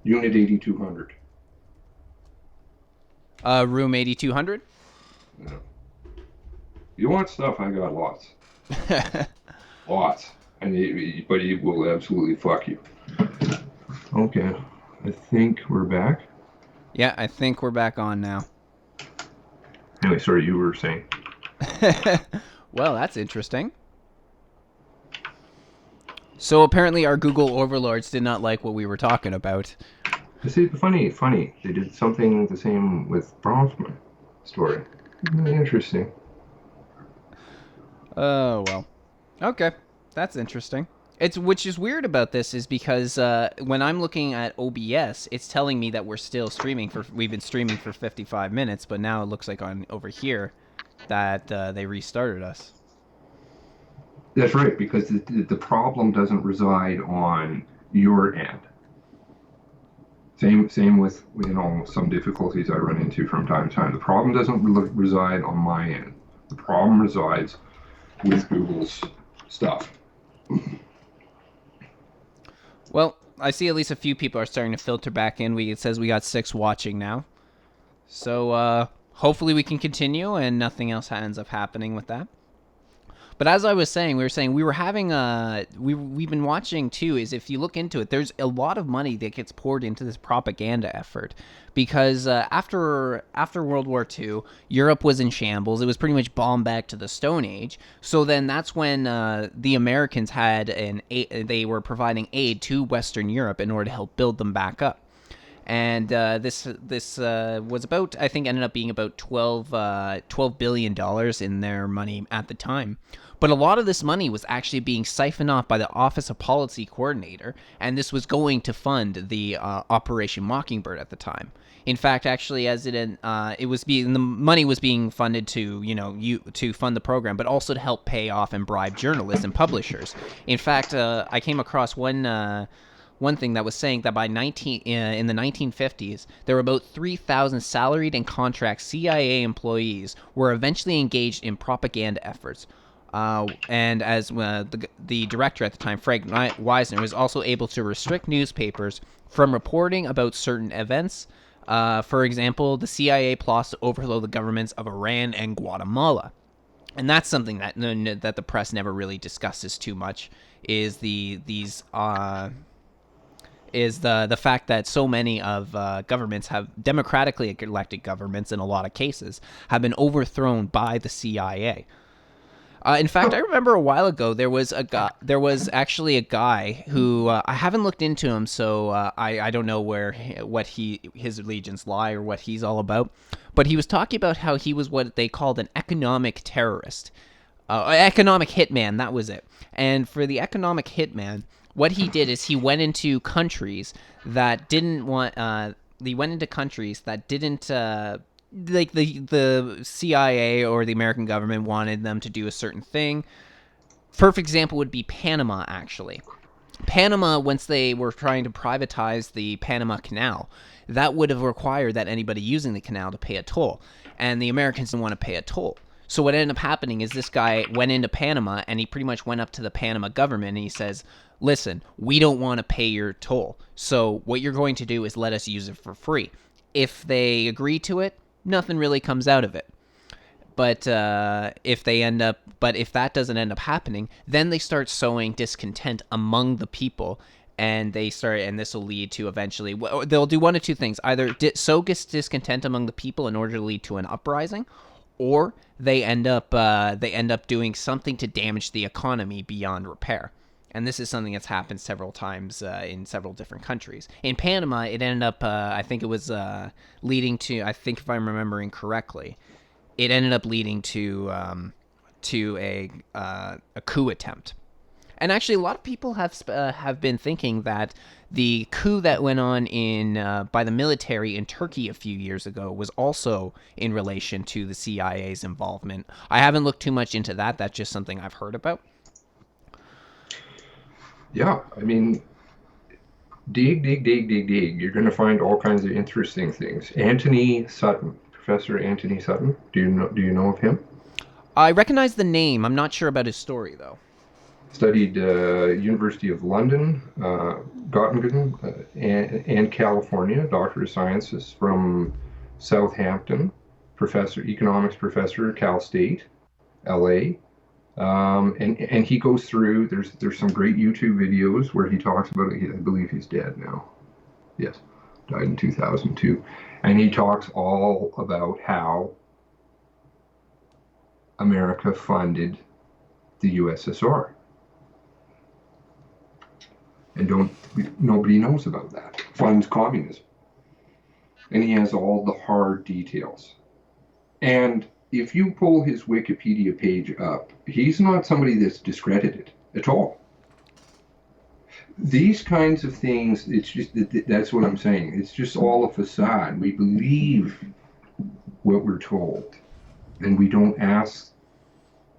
Unit 8200. Room 8200? Yeah. You want stuff? I got lots. Lots. But it will absolutely fuck you. Okay. I think we're back. Yeah, I think we're back on now. Anyway, sorry, you were saying. Well, that's interesting. So apparently our Google overlords did not like what we were talking about. See, funny. They did something the same with Bronfman story. Interesting. Oh, well. Okay. That's interesting. It's which is weird about this is because when I'm looking at OBS, it's telling me that we've been streaming for 55 minutes, but now it looks like on over here that they restarted us. That's right, because the problem doesn't reside on your end. Same with some difficulties I run into from time to time. The problem doesn't reside on my end. The problem resides with Google's stuff. Well, I see at least a few people are starting to filter back in. It says we got 6 watching now. So hopefully we can continue and nothing else ends up happening with that. But as I was saying, we were having we've been watching too. Is if you look into it, there's a lot of money that gets poured into this propaganda effort because after World War II, Europe was in shambles. It was pretty much bombed back to the Stone Age. So then that's when the Americans they were providing aid to Western Europe in order to help build them back up. And this was about, I think, ended up being about $12 billion in their money at the time. But a lot of this money was actually being siphoned off by the Office of Policy Coordinator, and this was going to fund the Operation Mockingbird at the time. In fact, actually, the money was being funded to fund the program, but also to help pay off and bribe journalists and publishers. In fact, I came across one thing that was saying that in the 1950s, there were about 3,000 salaried and contract CIA employees were eventually engaged in propaganda efforts. And as the director at the time, Frank Wisner, was also able to restrict newspapers from reporting about certain events. For example, the CIA plots to overthrow the governments of Iran and Guatemala. And that's something that the press never really discusses too much. Is the fact that so many of governments have democratically elected governments in a lot of cases have been overthrown by the CIA. In fact, I remember a while ago there was actually a guy who I haven't looked into him, so I don't know his allegiance lie or what he's all about. But he was talking about how he was what they called an economic terrorist, economic hitman. That was it. And for the economic hitman, what he did is he went into countries that didn't want. He went into countries that didn't like the CIA or the American government wanted them to do a certain thing. Perfect example would be Panama, actually. Panama, once they were trying to privatize the Panama Canal, that would have required that anybody using the canal to pay a toll. And the Americans didn't want to pay a toll. So what ended up happening is this guy went into Panama and he pretty much went up to the Panama government and he says, listen, we don't want to pay your toll. So what you're going to do is let us use it for free. If they agree to it, nothing really comes out of it. But if that doesn't end up happening, then they start sowing discontent among the people, and this will lead to eventually, they'll do one of two things: either sow discontent among the people in order to lead to an uprising, or they end up doing something to damage the economy beyond repair. And this is something that's happened several times in several different countries. In Panama, it ended up, I think it was leading to, I think if I'm remembering correctly, it ended up leading to a coup attempt. And actually, a lot of people have been thinking that the coup that went on by the military in Turkey a few years ago was also in relation to the CIA's involvement. I haven't looked too much into that. That's just something I've heard about. Yeah, I mean, dig. You're going to find all kinds of interesting things. Antony Sutton, Professor Antony Sutton. Do you know of him? I recognize the name. I'm not sure about his story though. Studied University of London, Göttingen, and California. Doctor of Sciences from Southampton. Economics professor, Cal State, LA. And he goes through. There's some great YouTube videos where he talks about it. I believe he's dead now. Yes, died in 2002, and he talks all about how America funded the USSR. And nobody knows about that. Funds communism. And he has all the hard details. And if you pull his Wikipedia page up, he's not somebody that's discredited at all. These kinds of things, it's just, that's what I'm saying. It's just all a facade. We believe what we're told. And we don't ask,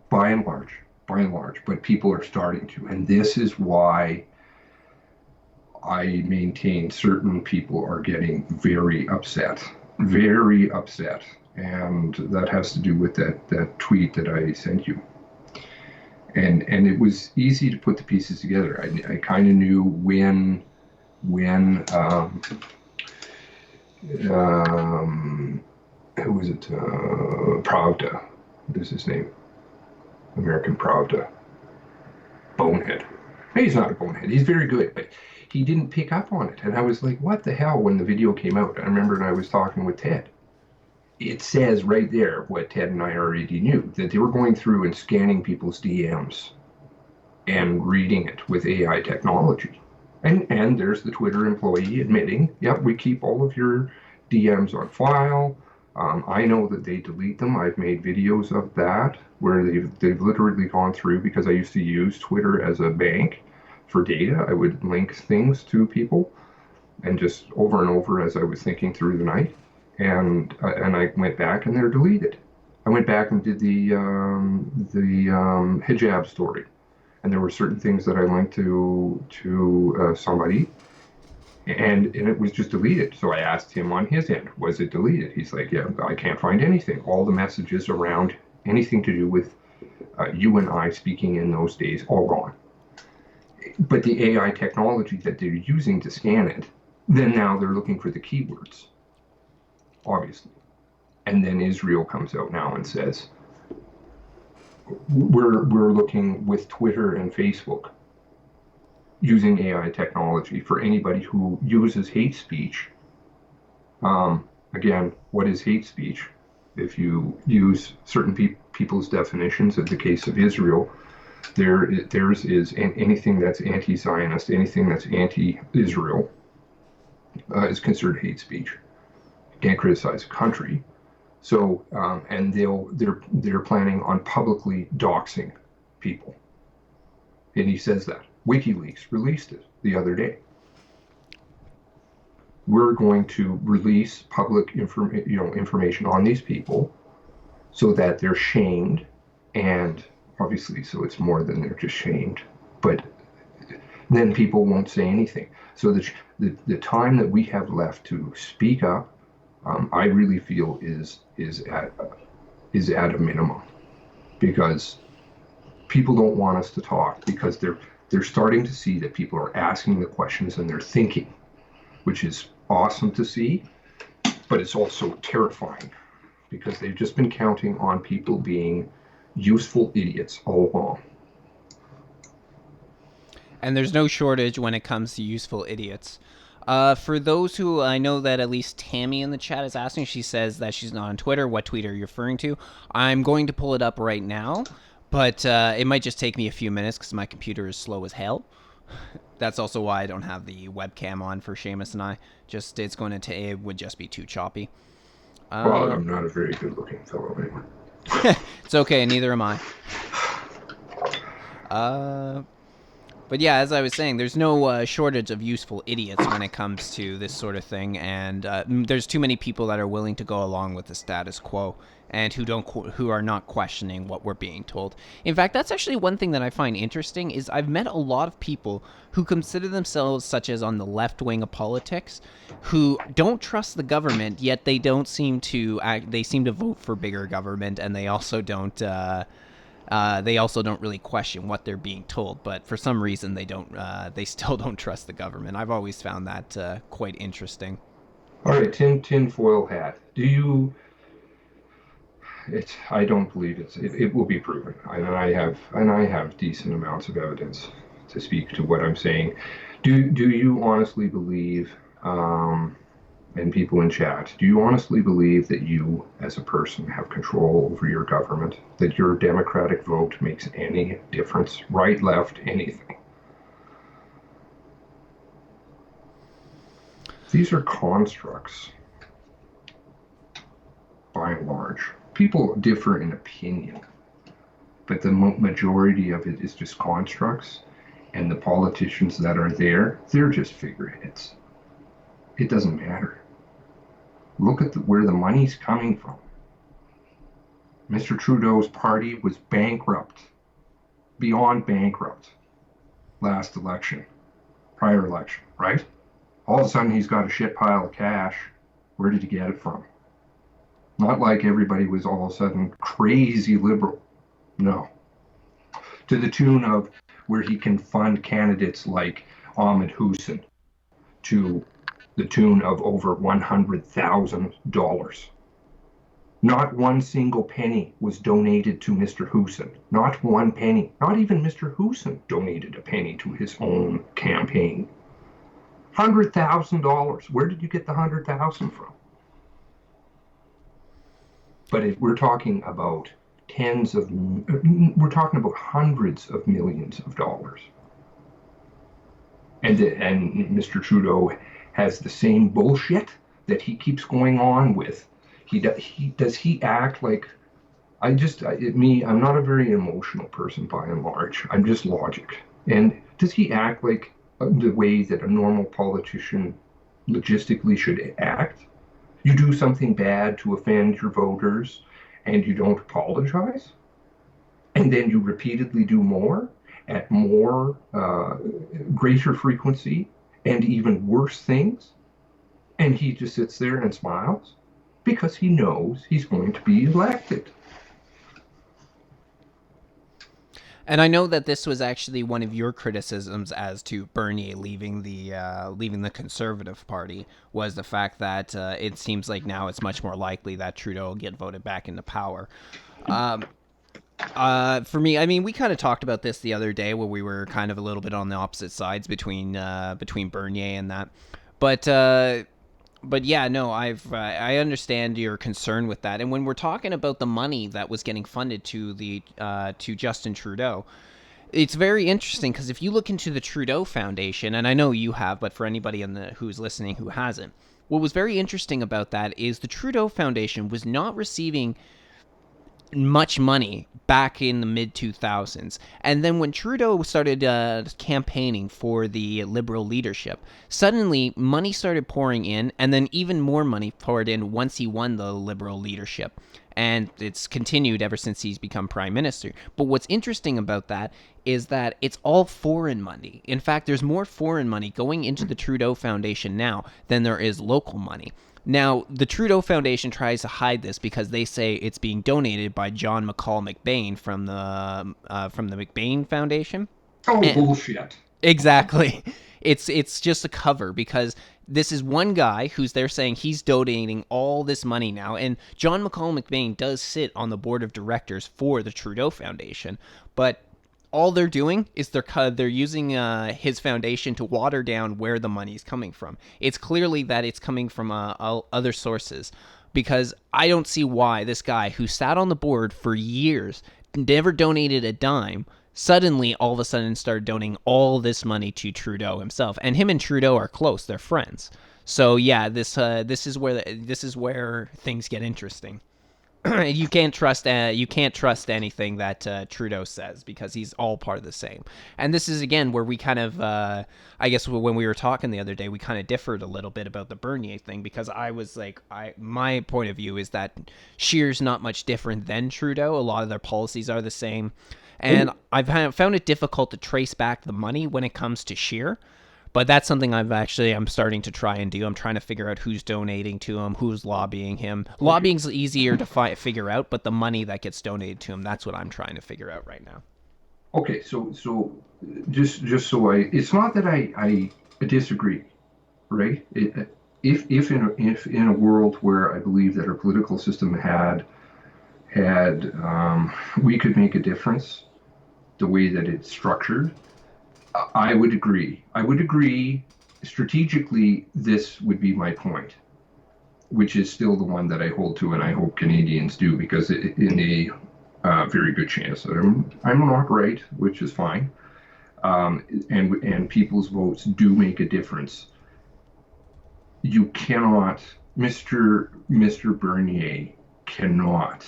by and large, but people are starting to. And this is why I maintain certain people are getting very upset. And that has to do with that tweet that I sent you. And it was easy to put the pieces together. I kind of knew when who was it? Pravda. What is his name? American Pravda. Bonehead. He's not a bonehead. He's very good, but he didn't pick up on it. And I was like, what the hell, when the video came out? I remember I was talking with Ted. It says right there what Ted and I already knew, that they were going through and scanning people's DMs and reading it with AI technology. And there's the Twitter employee admitting, yep, we keep all of your DMs on file. I know that they delete them. I've made videos of that where they've literally gone through, because I used to use Twitter as a bank for data. I would link things to people, and just over and over as I was thinking through the night. And I went back and they're deleted. I went back and did the hijab story, and there were certain things that I linked to somebody, and it was just deleted. So I asked him on his end, was it deleted? He's like, yeah, I can't find anything. All the messages around anything to do with you and I speaking in those days, all gone. But the AI technology that they're using to scan it, then now they're looking for the keywords, obviously. And then Israel comes out now and says, we're looking with Twitter and Facebook using AI technology for anybody who uses hate speech. Again, what is hate speech? If you use certain people's definitions, in the case of Israel, theirs is anything that's anti-Zionist, anything that's anti-Israel is considered hate speech. You can't criticize a country. So, and they're planning on publicly doxing people. And he says that. WikiLeaks released it the other day. We're going to release public information on these people so that they're shamed, and obviously, so it's more than they're just shamed, but then people won't say anything. So the time that we have left to speak up, I really feel is at a minimum, because people don't want us to talk, because they're starting to see that people are asking the questions and they're thinking, which is awesome to see, but it's also terrifying, because they've just been counting on people being useful idiots all along. And there's no shortage when it comes to useful idiots. For those who, I know that at least Tammy in the chat is asking, she says that she's not on Twitter. What tweet are you referring to? I'm going to pull it up right now, but it might just take me a few minutes because my computer is slow as hell. That's also why I don't have the webcam on for Seamus and I. It would just be too choppy. Well, I'm not a very good looking fellow anyway. It's okay, neither am I. But yeah, as I was saying, there's no shortage of useful idiots when it comes to this sort of thing, and there's too many people that are willing to go along with the status quo and who are not questioning what we're being told. In fact, that's actually one thing that I find interesting is I've met a lot of people who consider themselves such as on the left wing of politics, who don't trust the government, yet they don't seem to they seem to vote for bigger government, and they also don't They also don't really question what they're being told, but for some reason they don't. They still don't trust the government. I've always found that quite interesting. All right, tinfoil hat. Do you? I don't believe it will be proven, and I have decent amounts of evidence to speak to what I'm saying. Do you honestly believe, and people in chat, do you honestly believe that you as a person have control over your government? That your democratic vote makes any difference? Right, left, anything? These are constructs, by and large. People differ in opinion, but the majority of it is just constructs, and the politicians that are there, they're just figureheads. It doesn't matter. Look at where the money's coming from. Mr. Trudeau's party was bankrupt, beyond bankrupt, last election, prior election, right? All of a sudden he's got a shit pile of cash. Where did he get it from? Not like everybody was all of a sudden crazy liberal. No. To the tune of where he can fund candidates like Ahmed Hussein to the tune of over $100,000. Not one single penny was donated to Mr. Hussein. Not one penny. Not even Mr. Hussein donated a penny to his own campaign. $100,000. Where did you get the $100,000 from? But if we're talking about we're talking about hundreds of millions of dollars. And Mr. Trudeau has the same bullshit that he keeps going on with. Does he act like, I'm not a very emotional person by and large. I'm just logic. And does he act like the way that a normal politician logistically should act? You do something bad to offend your voters and you don't apologize? And then you repeatedly do more at more greater frequency and even worse things? And he just sits there and smiles because he knows he's going to be elected. And I know that this was actually one of your criticisms as to Bernier leaving the Conservative Party, was the fact that it seems like now it's much more likely that Trudeau will get voted back into power. For me, I mean, we kind of talked about this the other day where we were kind of a little bit on the opposite sides between Bernier and that, but yeah, no, I understand your concern with that. And when we're talking about the money that was getting funded to to Justin Trudeau, it's very interesting because if you look into the Trudeau Foundation, and I know you have, but for anybody who's listening who hasn't, what was very interesting about that is the Trudeau Foundation was not receiving much money back in the mid-2000s. And then when Trudeau started campaigning for the Liberal leadership, suddenly money started pouring in, and then even more money poured in once he won the Liberal leadership. And it's continued ever since he's become Prime Minister. But what's interesting about that is that it's all foreign money. In fact, there's more foreign money going into the Trudeau Foundation now than there is local money. Now, the Trudeau Foundation tries to hide this because they say it's being donated by John McCall McBain from the McBain Foundation. Bullshit. Exactly. It's just a cover because this is one guy who's there saying he's donating all this money now. And John McCall McBain does sit on the board of directors for the Trudeau Foundation. But all they're doing is they're using his foundation to water down where the money's coming from. It's clearly that it's coming from other sources, because I don't see why this guy who sat on the board for years, never donated a dime, suddenly all of a sudden started donating all this money to Trudeau himself. And him and Trudeau are close; they're friends. So yeah, this is where things get interesting. You can't trust anything that Trudeau says because he's all part of the same. And this is again where we kind of, I guess when we were talking the other day, we kind of differed a little bit about the Bernier thing, because I was like, my point of view is that Scheer's not much different than Trudeau. A lot of their policies are the same, and I've found it difficult to trace back the money when it comes to Scheer. But that's something I'm starting to try and do. I'm trying to figure out who's donating to him, who's lobbying him. Okay. Lobbying's easier to figure out, but the money that gets donated to him, that's what I'm trying to figure out right now. Okay, so just so it's not that I disagree, right? If in a world where I believe that our political system had we could make a difference, the way that it's structured, I would agree. I would agree. Strategically, this would be my point, which is still the one that I hold to, and I hope Canadians do, because in a very good chance that I'm not right, which is fine, and people's votes do make a difference. You cannot, Mr. Bernier cannot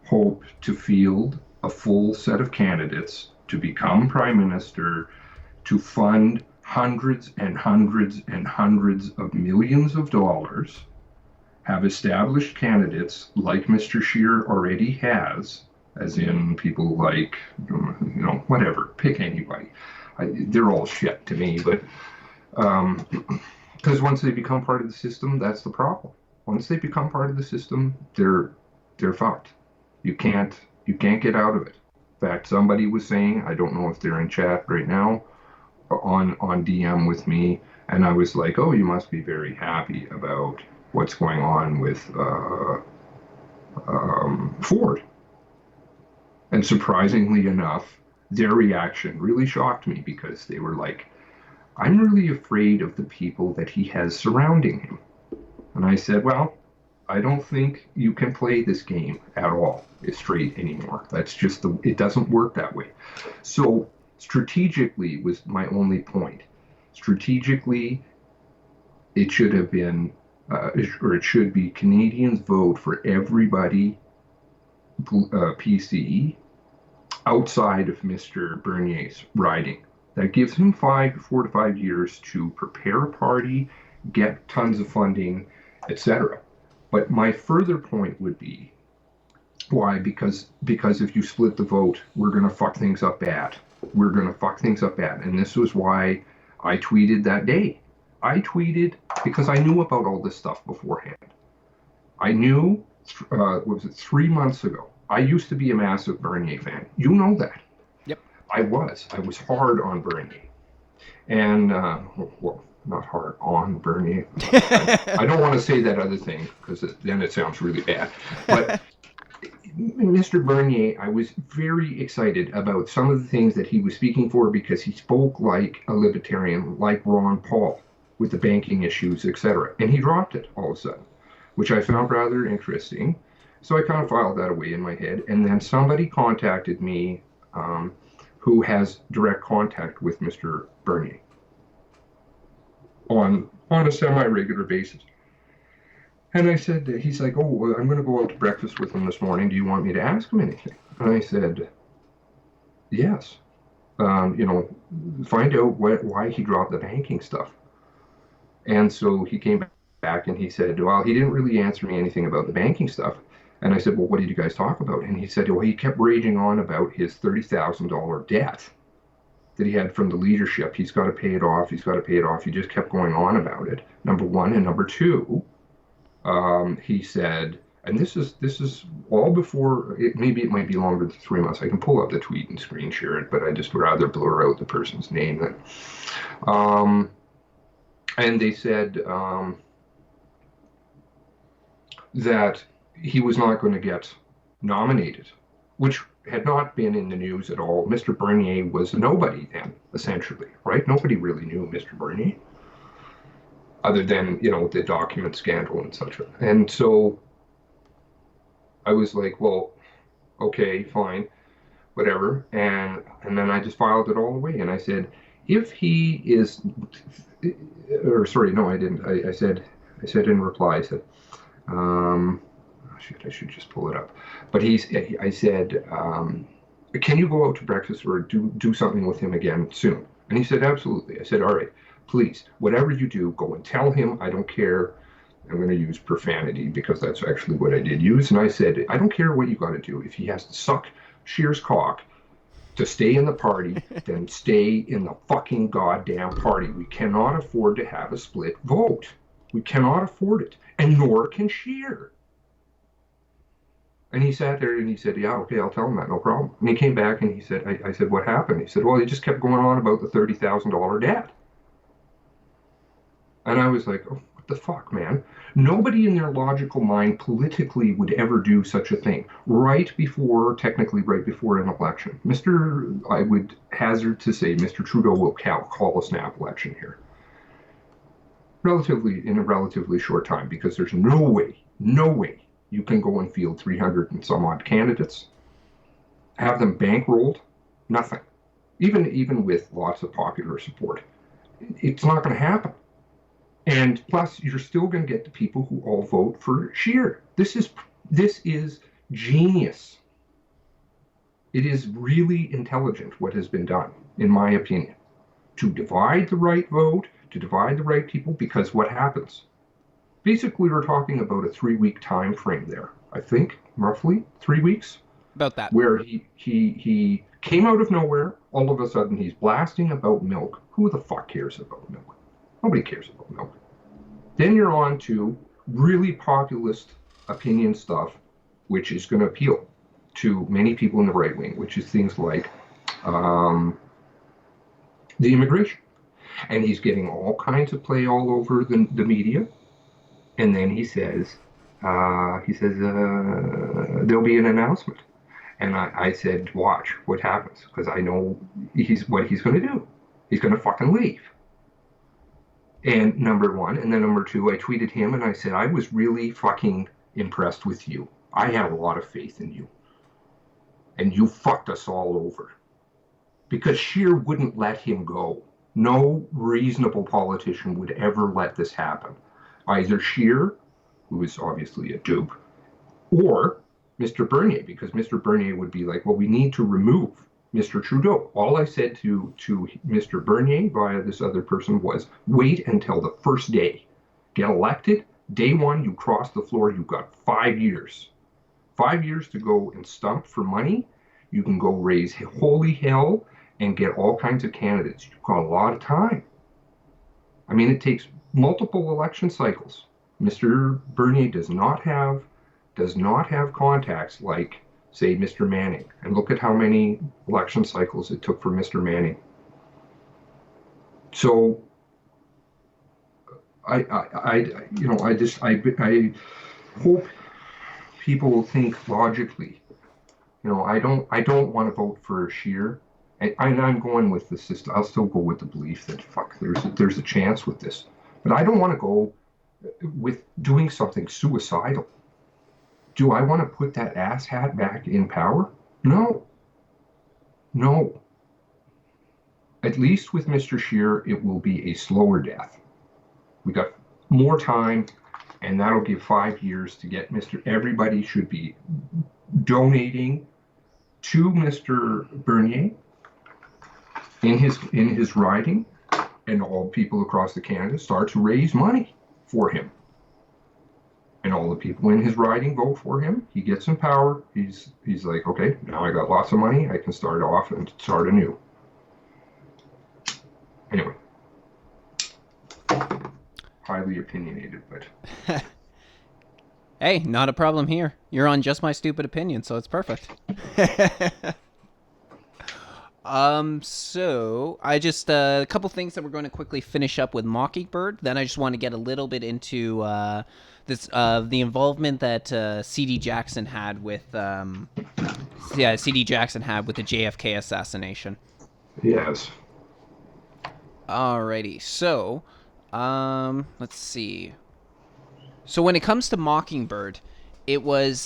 hope to field a full set of candidates to become prime minister, to fund hundreds and hundreds and hundreds of millions of dollars, have established candidates like Mr. Scheer already has, as in people like, whatever, pick anybody. They're all shit to me, but because once they become part of the system, that's the problem. Once they become part of the system, they're fucked. You can't get out of it. In fact, somebody was saying, I don't know if they're in chat right now, on DM with me, and I was like, oh, you must be very happy about what's going on with Ford. And surprisingly enough, their reaction really shocked me, because they were like, I'm really afraid of the people that he has surrounding him. And I said, well, I don't think you can play this game at all straight anymore. That's just it doesn't work that way. So strategically was my only point. Strategically, it should have been, or it should be, Canadians vote for everybody PC outside of Mr. Bernier's riding. That gives him 4 to 5 years to prepare a party, get tons of funding, etc. But my further point would be, why? Because if you split the vote, we're going to fuck things up bad. We're going to fuck things up bad. And this was why I tweeted that day. I tweeted because I knew about all this stuff beforehand. I knew, what was it, 3 months ago. I used to be a massive Bernier fan. You know that. Yep. I was hard on Bernier. And, well, not hard on Bernier. I don't want to say that other thing, because then it sounds really bad. But Mr. Bernier, I was very excited about some of the things that he was speaking for, because he spoke like a libertarian, like Ron Paul, with the banking issues, etc. And he dropped it all of a sudden, which I found rather interesting. So I kind of filed that away in my head. And then somebody contacted me who has direct contact with Mr. Bernier on a semi-regular basis. And I said, he's like, oh, well, I'm going to go out to breakfast with him this morning. Do you want me to ask him anything? And I said, yes. Find out why he dropped the banking stuff. And so he came back and he said, well, he didn't really answer me anything about the banking stuff. And I said, well, what did you guys talk about? And he said, well, he kept raging on about his $30,000 debt that he had from the leadership. He's got to pay it off. He's got to pay it off. He just kept going on about it, number one. And number two, he said, and this is all before, maybe it might be longer than 3 months. I can pull up the tweet and screen share it, but I just would rather blur out the person's name than. And they said that he was not going to get nominated, which had not been in the news at all. Mr. Bernier was nobody then, essentially, right? Nobody really knew Mr. Bernier, other than, the document scandal and such. And so I was like, well, okay, fine, whatever. And then I just filed it all away. And I said, if he is, or sorry, no, I didn't. I said in reply, I said, I should just pull it up. But I said, can you go out to breakfast or do something with him again soon? And he said, absolutely. I said, all right, please, whatever you do, go and tell him. I don't care. I'm going to use profanity because that's actually what I did use. And I said, I don't care what you got to do. If he has to suck Scheer's cock to stay in the party, then stay in the fucking goddamn party. We cannot afford to have a split vote. We cannot afford it. And nor can Scheer. And he sat there and he said, yeah, okay, I'll tell him that, no problem. And he came back and he said, I said, what happened? He said, well, he just kept going on about the $30,000 debt. And I was like, oh, what the fuck, man? Nobody in their logical mind politically would ever do such a thing technically right before an election. I would hazard to say Mr. Trudeau will call a snap election here. In a relatively short time, because there's no way you can go and field 300 and some odd candidates, have them bankrolled, nothing. Even with lots of popular support, it's not going to happen. And plus, you're still going to get the people who all vote for Scheer. This is genius. It is really intelligent what has been done, in my opinion, to divide the right vote, to divide the right people, because what happens? Basically, we're talking about a 3-week time frame there. I think, roughly 3 weeks. About that. Where he came out of nowhere, all of a sudden he's blasting about milk. Who the fuck cares about milk? Nobody cares about milk. Then you're on to really populist opinion stuff, which is going to appeal to many people in the right wing, which is things like the immigration. And he's getting all kinds of play all over the media. And then he says there'll be an announcement. And I said, watch what happens, because I know what he's going to do. He's going to fucking leave. And number one. And then number two, I tweeted him and I said, I was really fucking impressed with you. I had a lot of faith in you. And you fucked us all over. Because Scheer wouldn't let him go. No reasonable politician would ever let this happen. Either Scheer, who is obviously a dupe, or Mr. Bernier, because Mr. Bernier would be like, well, we need to remove Mr. Trudeau. All I said to Mr. Bernier via this other person was, wait until the first day. Get elected. Day one, you cross the floor. You've got 5 years. 5 years to go and stump for money. You can go raise holy hell and get all kinds of candidates. You've got a lot of time. I mean, it takes multiple election cycles. Mr. Bernier does not have contacts like, say, Mr. Manning. And look at how many election cycles it took for Mr. Manning. So I hope people think logically. I don't want to vote for Scheer. I'm going with the system. I'll still go with the belief that there's a chance with this. But I don't want to go with doing something suicidal. Do I want to put that asshat back in power? No. At least with Mr. Scheer, it will be a slower death. We got more time, and that'll give 5 years to get everybody should be donating to Mr. Bernier in his riding, and all people across the Canada start to raise money for him. And all the people in his riding vote for him. He gets in power. He's like, okay, now I got lots of money. I can start off and start anew. Anyway. Highly opinionated, but... Hey, not a problem here. You're on Just My Stupid Opinion, so it's perfect. So I just a couple things that we're going to quickly finish up with Mockingbird. Then I just want to get a little bit into the involvement that C.D. Jackson had with C.D. Jackson had with the JFK assassination. Yes. Alrighty. So, let's see. So when it comes to Mockingbird, it was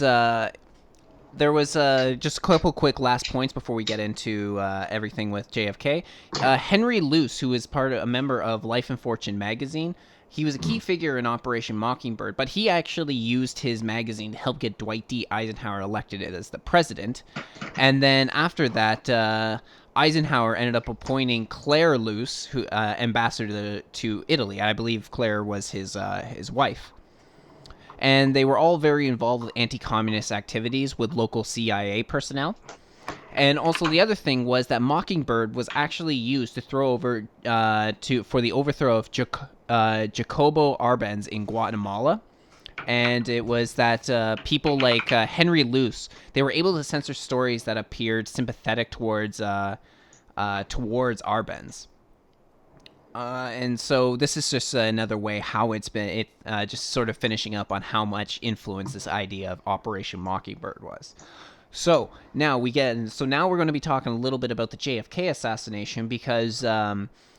there was just a couple quick last points before we get into everything with JFK. Henry Luce, who is a member of Life and Fortune magazine, he was a key figure in Operation Mockingbird, but he actually used his magazine to help get Dwight D. Eisenhower elected as the president. And then after that, Eisenhower ended up appointing Claire Luce, who ambassador to Italy. I believe Claire was his wife. And they were all very involved with anti-communist activities with local CIA personnel. And also the other thing was that Mockingbird was actually used to throw over for the overthrow of Jacobo Arbenz in Guatemala. And it was that people like Henry Luce, they were able to censor stories that appeared sympathetic towards Arbenz. And so this is just another way how it's been, just sort of finishing up on how much influence this idea of Operation Mockingbird was. So now we're going to be talking a little bit about the JFK assassination because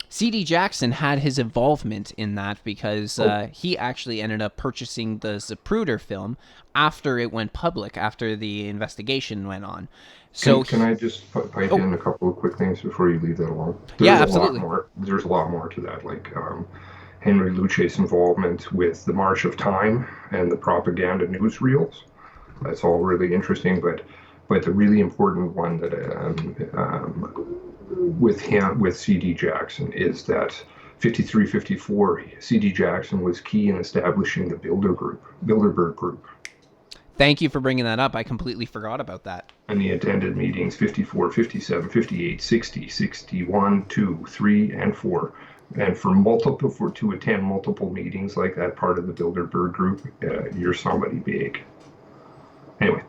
C.D. Jackson had his involvement in that because he actually ended up purchasing the Zapruder film after it went public, after the investigation went on. So can I just pipe in a couple of quick things before you leave that alone? Yeah, absolutely. There's a lot more to that, like Henry Luce's involvement with the March of Time and the propaganda newsreels. That's all really interesting, but the really important one that with C.D. Jackson is that 53-54, C.D. Jackson was key in establishing the Bilderberg Group. Thank you for bringing that up. I completely forgot about that. And he attended meetings 54, 57, 58, 60, 61, 2, 3, and 4. And to attend multiple meetings like that part of the Bilderberg Group, you're somebody big. Anyway.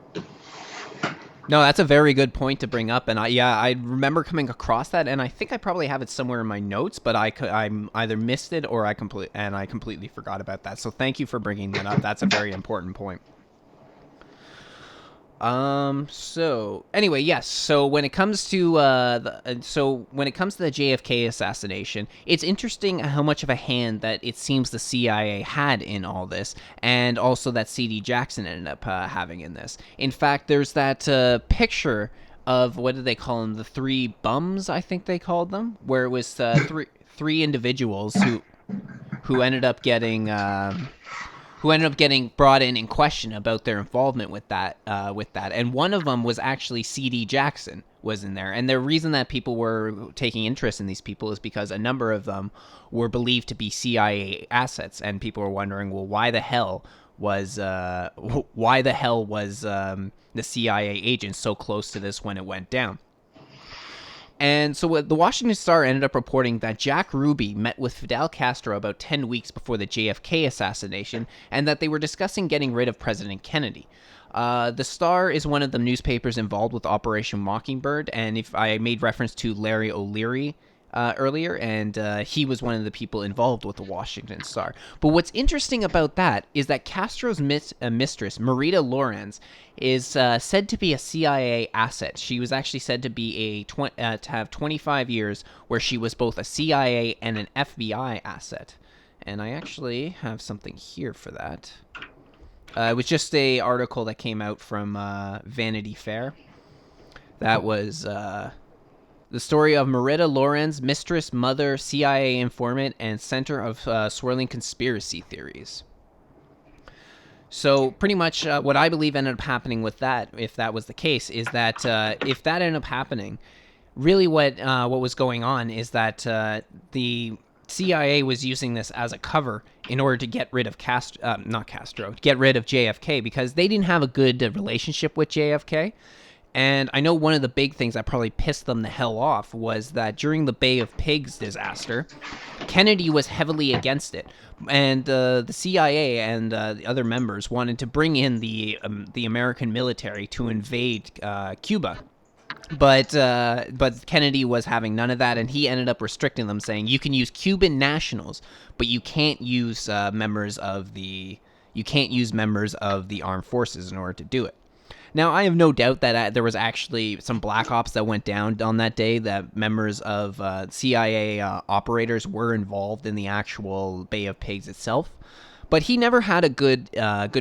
No, that's a very good point to bring up, and I remember coming across that, and I think I probably have it somewhere in my notes, but I either missed it or I completely forgot about that. So thank you for bringing that up. That's a very important point. So anyway, yes. So when it comes to the JFK assassination, it's interesting how much of a hand that it seems the CIA had in all this, and also that C.D. Jackson ended up having in this. In fact, there's that picture of, what did they call them? The three bums, I think they called them, where it was three individuals who ended up getting brought in question about their involvement with that. And one of them was actually C.D. Jackson was in there. And the reason that people were taking interest in these people is because a number of them were believed to be CIA assets. And people were wondering, well, why the hell was the CIA agent so close to this when it went down? And so the Washington Star ended up reporting that Jack Ruby met with Fidel Castro about 10 weeks before the JFK assassination, and that they were discussing getting rid of President Kennedy. The Star is one of the newspapers involved with Operation Mockingbird, and if I made reference to Larry O'Leary earlier, and he was one of the people involved with the Washington Star. But what's interesting about that is that Castro's mistress, Marita Lorenz, is said to be a CIA asset. She was actually said to be to have 25 years where she was both a CIA and an FBI asset. And I actually have something here for that. It was just a article that came out from Vanity Fair. That was the story of Marita Lorenz, mistress, mother, CIA informant, and center of swirling conspiracy theories. So pretty much what I believe ended up happening with that, if that was the case, is that if that ended up happening, really what was going on is that the CIA was using this as a cover in order to get rid of get rid of JFK, because they didn't have a good relationship with JFK. And I know one of the big things that probably pissed them the hell off was that during the Bay of Pigs disaster, Kennedy was heavily against it. And the CIA and the other members wanted to bring in the American military to invade Cuba. But Kennedy was having none of that, and he ended up restricting them, saying you can use Cuban nationals, but you can't use members of the armed forces in order to do it. Now, I have no doubt that there was actually some black ops that went down on that day, that members of CIA operators were involved in the actual Bay of Pigs itself. But he never had a good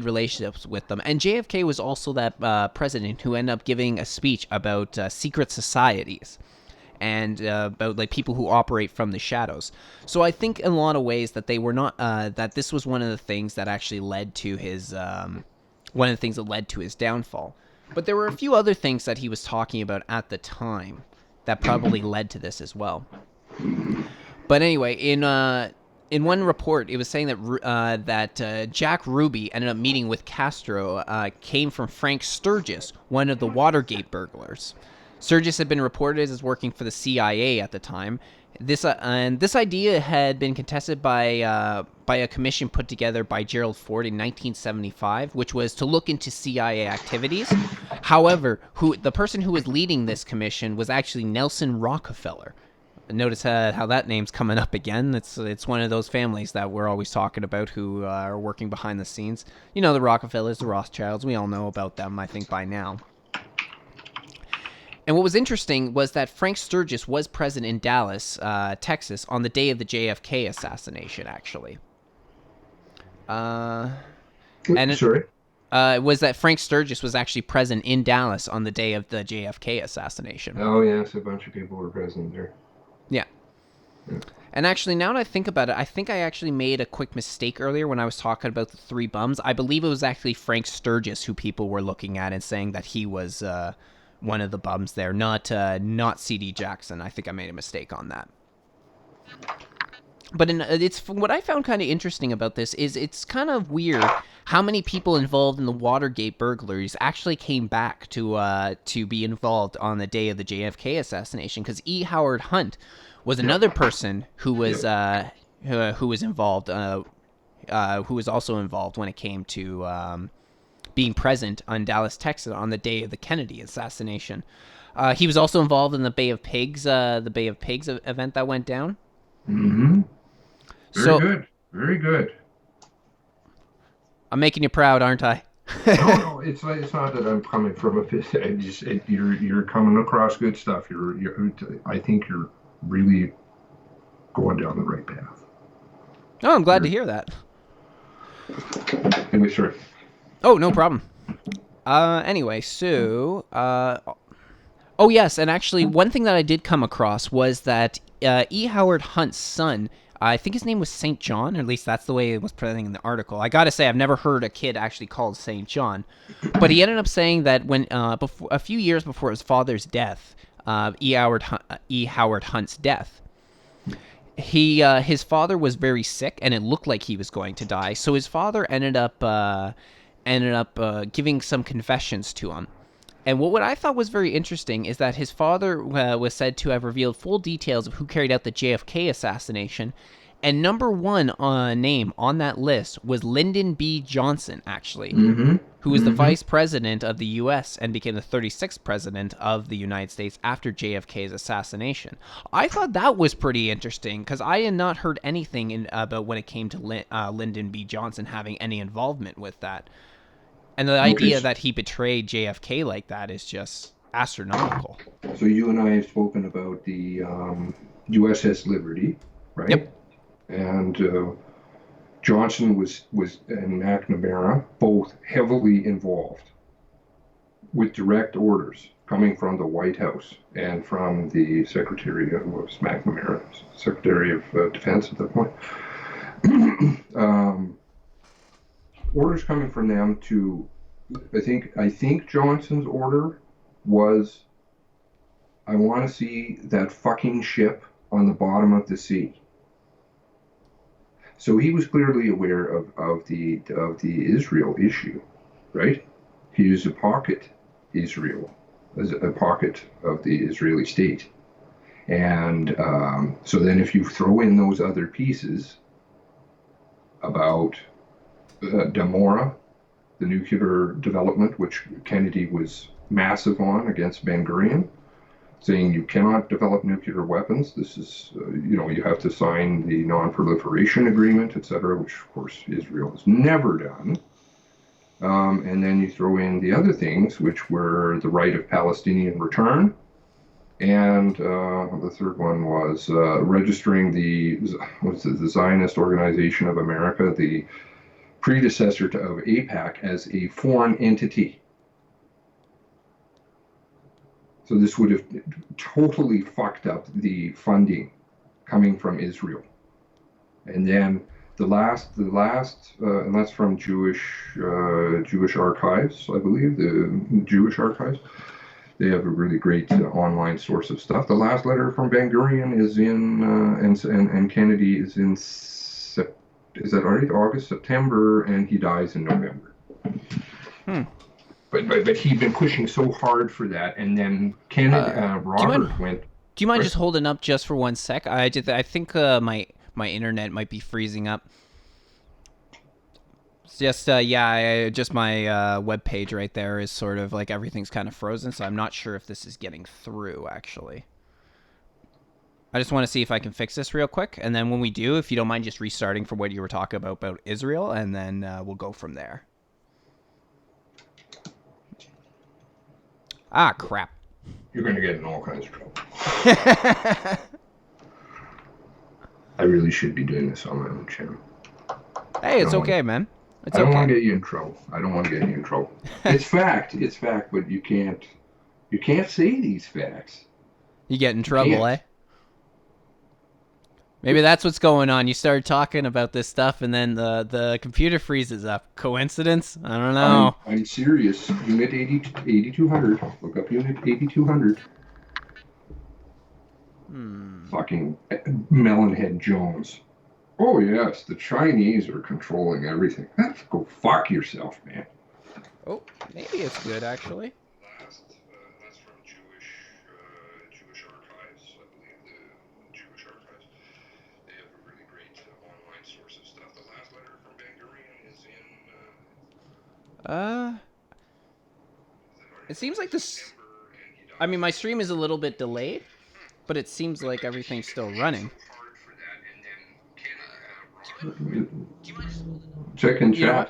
relationships with them. And JFK was also that president who ended up giving a speech about secret societies and about like people who operate from the shadows. So I think in a lot of ways that they were not that this was one of the things that actually led to his downfall. But there were a few other things that he was talking about at the time that probably led to this as well. But anyway, in one report, it was saying that Jack Ruby ended up meeting with Castro came from Frank Sturgis, one of the Watergate burglars. Sturgis had been reported as working for the CIA at the time. This idea had been contested by a commission put together by Gerald Ford in 1975, which was to look into CIA activities. However, the person who was leading this commission was actually Nelson Rockefeller. Notice how that name's coming up again. It's one of those families that we're always talking about who are working behind the scenes. You know, the Rockefellers, the Rothschilds. We all know about them, I think, by now. And what was interesting was that Frank Sturgis was present in Dallas, Texas, on the day of the JFK assassination, actually. Sorry? It was that Frank Sturgis was actually present in Dallas on the day of the JFK assassination. Oh, yes, a bunch of people were present there. Yeah. And actually, now that I think about it, I think I actually made a quick mistake earlier when I was talking about the three bums. I believe it was actually Frank Sturgis who people were looking at and saying that he was one of the bums there, not C.D. Jackson. I think I made a mistake on that. But it's what I found kind of interesting about this is it's kind of weird how many people involved in the Watergate burglaries actually came back to be involved on the day of the JFK assassination, because E. Howard Hunt was another person who was involved, who was also involved when it came to being present on Dallas, Texas, on the day of the Kennedy assassination. He was also involved in the Bay of Pigs event that went down. Mm-hmm. Very good. I'm making you proud, aren't I? No, it's not that I'm coming from a pit. You're coming across good stuff. I think you're really going down the right path. Oh, I'm glad to hear that. Anyway, sorry. Oh, no problem. Anyway, so... oh, yes, and actually, one thing that I did come across was that E. Howard Hunt's son, I think his name was St. John, or at least that's the way it was presented in the article. I gotta say, I've never heard a kid actually called St. John. But he ended up saying that when a few years before his father's death, E. Howard Hunt's death, his father was very sick, and it looked like he was going to die. So his father ended up giving some confessions to him. And what I thought was very interesting is that his father was said to have revealed full details of who carried out the JFK assassination. And number one name on that list was Lyndon B. Johnson, actually, who was the vice president of the U.S. and became the 36th president of the United States after JFK's assassination. I thought that was pretty interesting because I had not heard anything about when it came to Lyndon B. Johnson having any involvement with that. And the idea that he betrayed JFK like that is just astronomical. So you and I have spoken about the USS Liberty, right? Yep. And Johnson was and McNamara both heavily involved with direct orders coming from the White House and from the Secretary of McNamara, Secretary of Defense at that point. Orders coming from them to, I think Johnson's order was, I want to see that fucking ship on the bottom of the sea. So he was clearly aware of the Israel issue, right? He used to pocket Israel as a pocket of the Israeli state. And so then if you throw in those other pieces about Damora, the nuclear development, which Kennedy was massive on against Ben Gurion, saying you cannot develop nuclear weapons. This is, you have to sign the non-proliferation agreement, etc., which of course Israel has never done. And then you throw in the other things, which were the right of Palestinian return. And the third one was registering the Zionist Organization of America, the predecessor of AIPAC, as a foreign entity. So this would have totally fucked up the funding coming from Israel. And then the last, and that's from Jewish Archives, I believe, the Jewish Archives. They have a really great online source of stuff. The last letter from Ben Gurion is in, and Kennedy is in, is that right? August, September, and he dies in November. But he'd been pushing so hard for that, and then Kennedy, Do you mind? Robert went. Do you mind Right? just holding up just for 1 sec? I think my internet might be freezing up. It's just just my web page right there is sort of like everything's kind of frozen, so I'm not sure if this is getting through actually. I just want to see if I can fix this real quick, and then when we do, if you don't mind just restarting from what you were talking about Israel, and then we'll go from there. Ah, crap. You're going to get in all kinds of trouble. I really should be doing this on my own channel. Hey, it's okay, man. It's I don't okay. want to get you in trouble. I don't want to get you in trouble. It's fact. It's fact, but you can't say these facts. You get in trouble, eh? Maybe that's what's going on. You start talking about this stuff, and then the computer freezes up. Coincidence? I don't know. I'm serious. Unit 8200. Look up Unit 8200. Fucking Melonhead Jones. Oh, yes, the Chinese are controlling everything. Go fuck yourself, man. Oh, maybe it's good, actually. That's from Jewish archives. I believe the Jewish archives. They have a really great online source of stuff. The last letter from Ben Gurion is in... It seems like this... I mean, my stream is a little bit delayed, but it seems like everything's still running. Check in chat.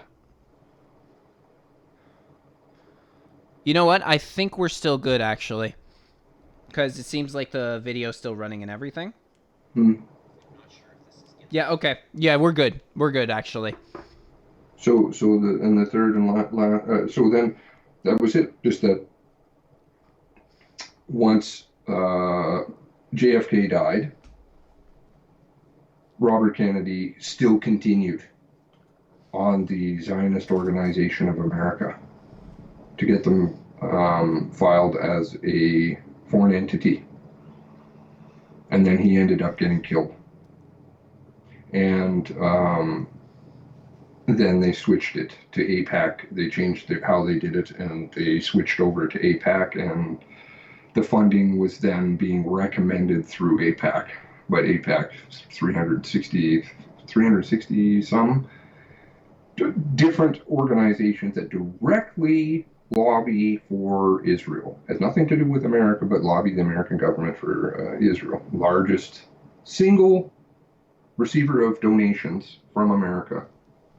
You know what? I think we're still good, actually. Because it seems like the video's still running and everything. Yeah, okay. Yeah, we're good. We're good, actually. So the third and last... so then, that was it. Just that once JFK died, Robert Kennedy still continued on the Zionist Organization of America to get them filed as a foreign entity. And then he ended up getting killed. And then they switched it to AIPAC. They changed how they did it, and they switched over to AIPAC, and the funding was then being recommended through AIPAC. But AIPAC, 360 some different organizations that directly lobby for Israel. Has nothing to do with America, but lobby the American government for Israel. Largest single receiver of donations from America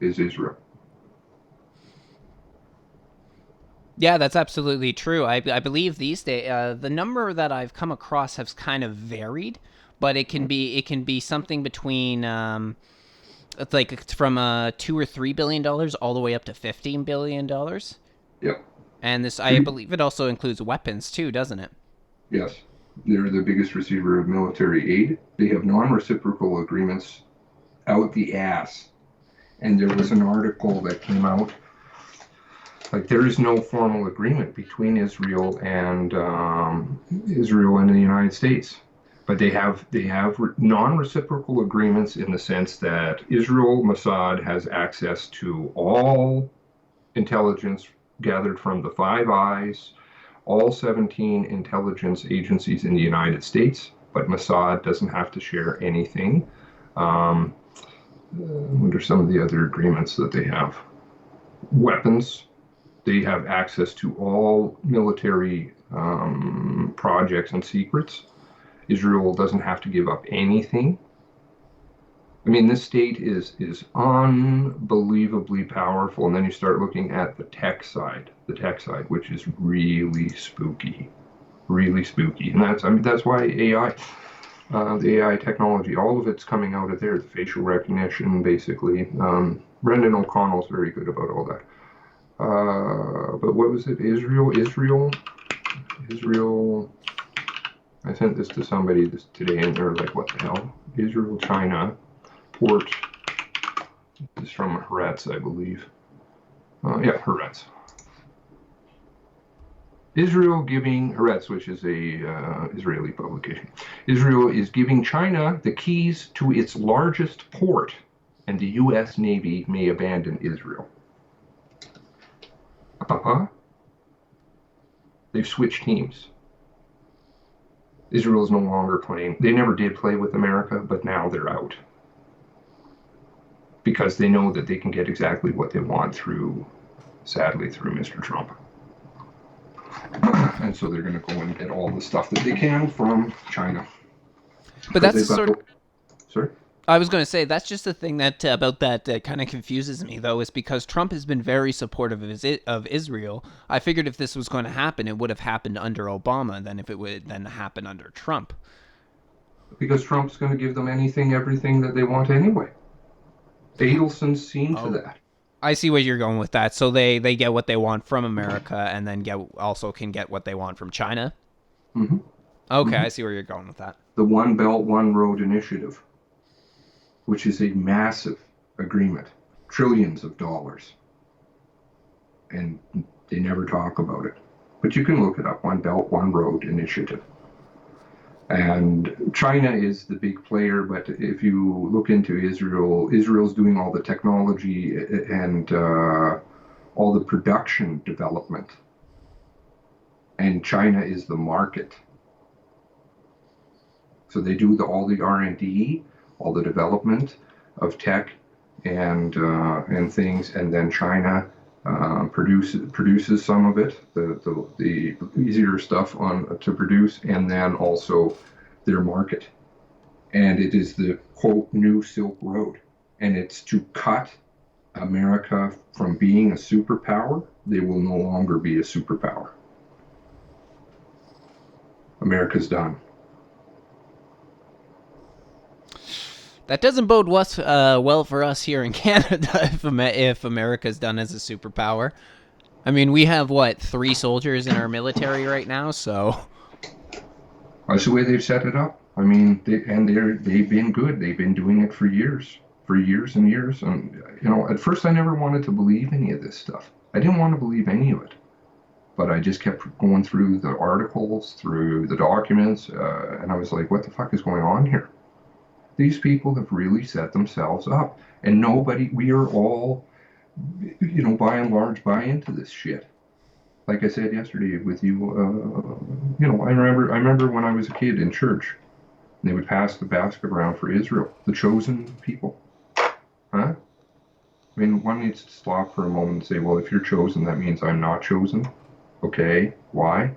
is Israel. Yeah, that's absolutely true. I believe these days the number that I've come across has kind of varied, but it can be something between it's like from $2 or $3 billion all the way up to $15 billion. Yep. And this, I believe, it also includes weapons too, doesn't it? Yes, they're the biggest receiver of military aid. They have non-reciprocal agreements out the ass. And there was an article that came out, like there is no formal agreement between Israel and the United States, but they have non-reciprocal agreements in the sense that Israel Mossad has access to all intelligence gathered from the Five Eyes, all 17 intelligence agencies in the United States, but Mossad doesn't have to share anything. What are some of the other agreements that they have? Weapons. They have access to all military projects and secrets. Israel doesn't have to give up anything. I mean, this state is unbelievably powerful. And then you start looking at the tech side, which is really spooky. And that's why AI, the AI technology, all of it's coming out of there. The facial recognition, basically. Brendan O'Connell's very good about all that. But what was it? Israel. I sent this to somebody today, and they're like, "What the hell?" Israel, China, port. This is from Haaretz, I believe. Yeah, Haaretz. Israel giving Haaretz, which is a Israeli publication. Israel is giving China the keys to its largest port, and the U.S. Navy may abandon Israel. They've switched teams. Israel is no longer playing. They never did play with America, but now they're out. Because they know that they can get exactly what they want sadly, through Mr. Trump. And so they're going to go and get all the stuff that they can from China. But that's the sort of... Sorry? I was going to say, that's just the thing that about that kind of confuses me, though, is because Trump has been very supportive of Israel. I figured if this was going to happen, it would have happened under Obama, than if it would then happen under Trump. Because Trump's going to give them everything that they want anyway. Adelson's seen to that. I see where you're going with that. So they get what they want from America, and then also can get what they want from China? Mm-hmm. Okay, mm-hmm. I see where you're going with that. The One Belt, One Road initiative, which is a massive agreement, trillions of dollars. And they never talk about it. But you can look it up, One Belt, One Road initiative. And China is the big player, but if you look into Israel, Israel's doing all the technology and all the production development. And China is the market. So they do all the R&D, all the development of tech and things, and then China produces some of it, the easier stuff to produce, and then also their market. And it is the quote new Silk Road, and it's to cut America from being a superpower. They will no longer be a superpower. America's done. That doesn't bode well for us here in Canada if America's done as a superpower. I mean, we have, 3 soldiers in our military right now, so... That's the way they've set it up. I mean, they've been good. They've been doing it for years and years. And, at first I never wanted to believe any of this stuff. I didn't want to believe any of it. But I just kept going through the articles, through the documents, and I was like, what the fuck is going on here? These people have really set themselves up, and we are all, by and large, buy into this shit. Like I said yesterday with you, I remember when I was a kid in church, and they would pass the basket around for Israel, the chosen people. Huh? I mean, one needs to stop for a moment and say, well, if you're chosen, that means I'm not chosen. Okay, why?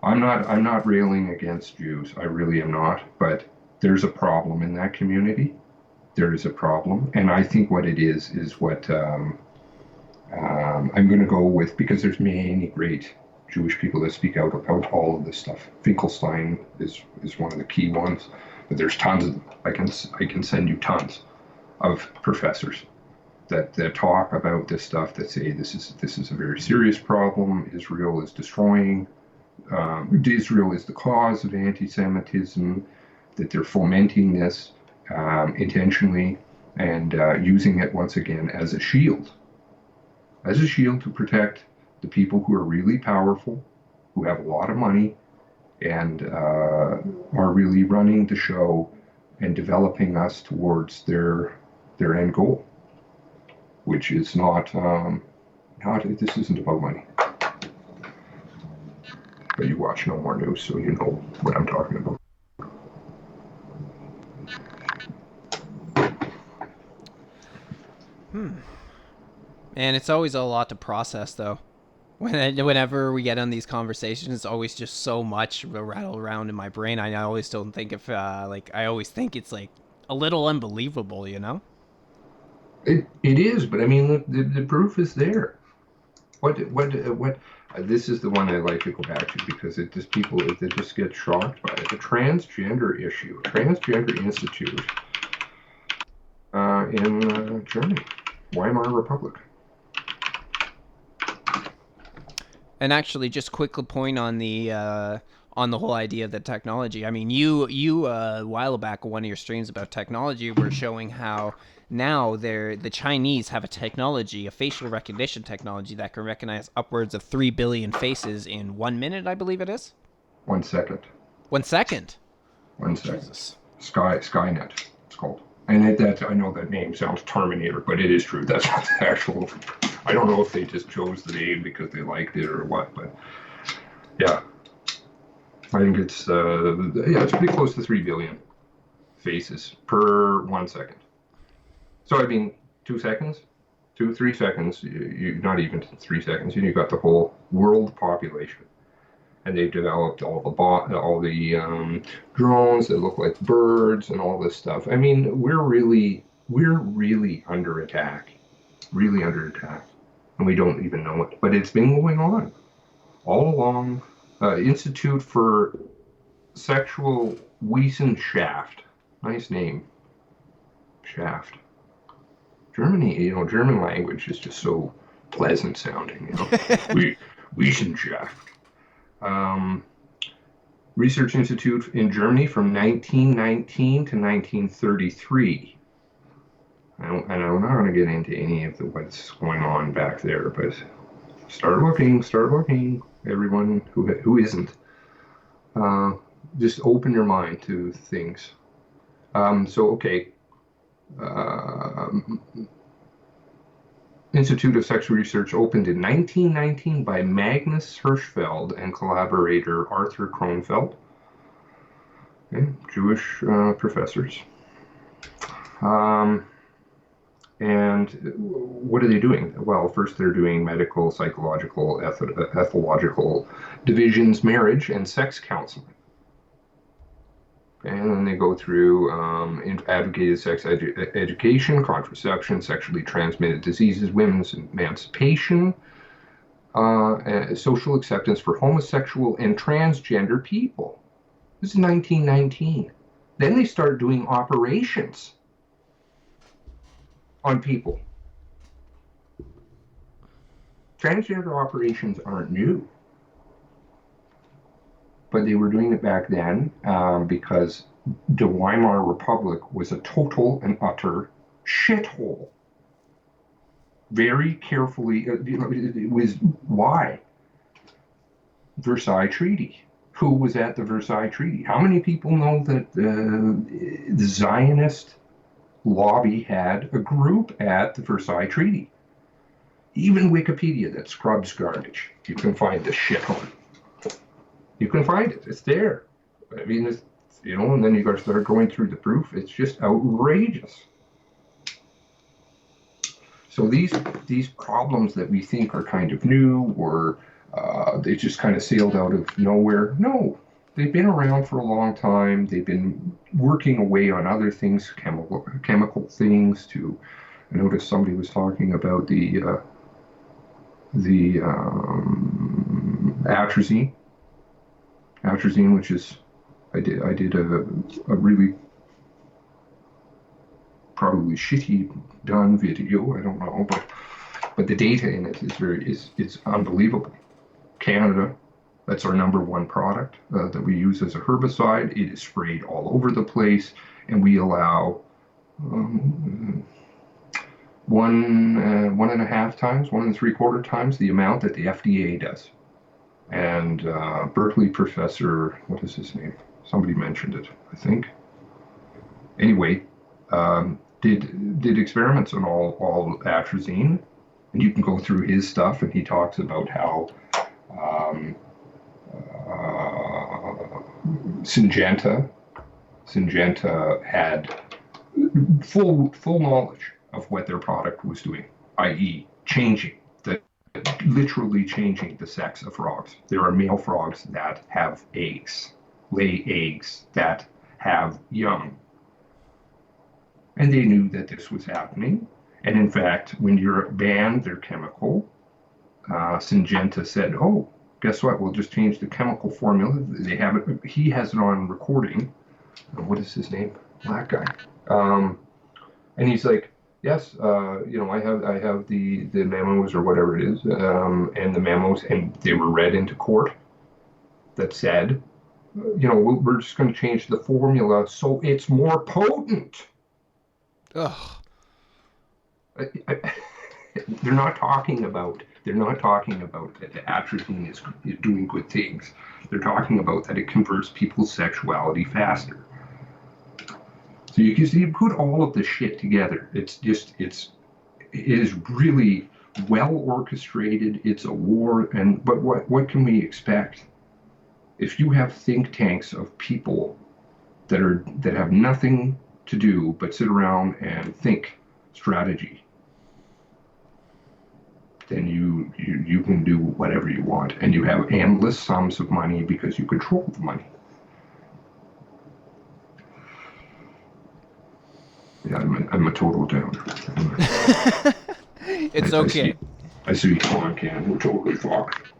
I'm not railing against Jews. I really am not. But there's a problem in that community. There is a problem, and I think what it is what I'm going to go with, because there's many great Jewish people that speak out about all of this stuff. Finkelstein is one of the key ones, but there's tons of them. I can send you tons of professors that talk about this stuff, that say this is a very serious problem. Israel is destroying. Israel is the cause of anti-Semitism, that they're fomenting this intentionally and using it once again as a shield to protect the people who are really powerful, who have a lot of money, and are really running the show and developing us towards their end goal, which is this isn't about money. But you watch no more news, so you know what I'm talking about. And it's always a lot to process, though. Whenever we get on these conversations, it's always just so much rattle around in my brain. I always don't think I always think it's like a little unbelievable, It is, but I mean, the proof is there. What? This is the one I like to go back to, because they just get shocked by it. The transgender issue, Transgender Institute in Germany, Weimar Republic. And actually, just quick point on the whole idea of the technology. I mean, you a while back, one of your streams about technology, were showing how now the Chinese have a facial recognition technology that can recognize upwards of 3 billion faces in 1 minute, I believe it is. 1 second. 1 second. 1 second. Jesus. Skynet, it's called. And I know that name sounds Terminator, but it is true. That's not the actual I don't know if they just chose the name because they liked it or what, but yeah. I think it's it's pretty close to 3 billion faces per 1 second. So I mean, 2 seconds, 3 seconds. You not even 3 seconds. You got the whole world population, and they've developed all the drones that look like birds and all this stuff. I mean, we're really under attack, and we don't even know it. But it's been going on all along. Institute for Sexual Wissenschaft. Nice name. Shaft. Germany, German language is just so pleasant sounding, Wissenschaft. Research Institute in Germany from 1919 to 1933. And I'm not going to get into any of what's going on back there, but start looking, everyone who isn't. Just open your mind to things. Institute of Sexual Research opened in 1919 by Magnus Hirschfeld and collaborator Arthur Kronfeld. Okay, Jewish professors. And what are they doing? Well, first they're doing medical, psychological, ethological divisions, marriage, and sex counseling. And then they go through advocated sex education, contraception, sexually transmitted diseases, women's emancipation, social acceptance for homosexual and transgender people. This is 1919. Then they start doing operations on people. Transgender operations aren't new. But they were doing it back then because the Weimar Republic was a total and utter shithole. Very carefully, it was why? Versailles Treaty. Who was at the Versailles Treaty? How many people know that the Zionist lobby had a group at the Versailles Treaty? Even Wikipedia that scrubs garbage, you can find the shit on. You can find it. It's there. I mean, it's, and then you got to start going through the proof. It's just outrageous. So these problems that we think are kind of new, or they just kind of sailed out of nowhere. No, they've been around for a long time. They've been working away on other things, chemical things. I noticed somebody was talking about the atrazine. Atrazine, which is, I did a really probably shitty done video. I don't know, but the data in it is unbelievable. Canada, that's our #1 product that we use as a herbicide. It is sprayed all over the place, and we allow 1.5 times, 1 3/4 times the amount that the FDA does. And Berkeley professor, what is his name? Somebody mentioned it, I think. Anyway, did experiments on all atrazine, and you can go through his stuff, and he talks about how Syngenta had full knowledge of what their product was doing, i.e., literally changing the sex of frogs. There are male frogs that have eggs, lay eggs, that have young. And they knew that this was happening. And in fact, when you're banned their chemical, Syngenta said, oh, guess what? We'll just change the chemical formula. They have it. He has it on recording. What is his name? Black guy. And he's like, yes, I have the memos or whatever it is, and the memos, and they were read into court that said, we're just going to change the formula so it's more potent. Ugh. They're not talking about that the atrazine is doing good things. They're talking about that it converts people's sexuality faster. So you put all of this shit together. It is really well orchestrated. It's a war, but what can we expect if you have think tanks of people that have nothing to do but sit around and think strategy? Then you can do whatever you want, and you have endless sums of money because you control the money. Yeah, I'm a total downer. It's okay. I see Tom can. We're totally fucked.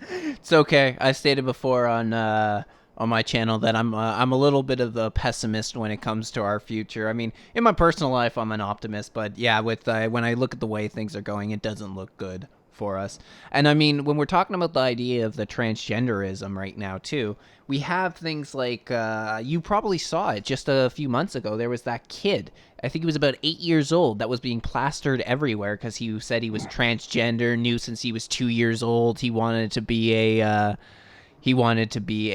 It's okay. I stated before on my channel that I'm a little bit of a pessimist when it comes to our future. I mean, in my personal life, I'm an optimist, but yeah, with when I look at the way things are going, it doesn't look good for us. And I mean, when we're talking about the idea of the transgenderism right now too, we have things like you probably saw it just a few months ago. There was that kid, I think he was about 8 years old, that was being plastered everywhere because he said he was transgender, knew since he was 2 years old he wanted to be a he wanted to be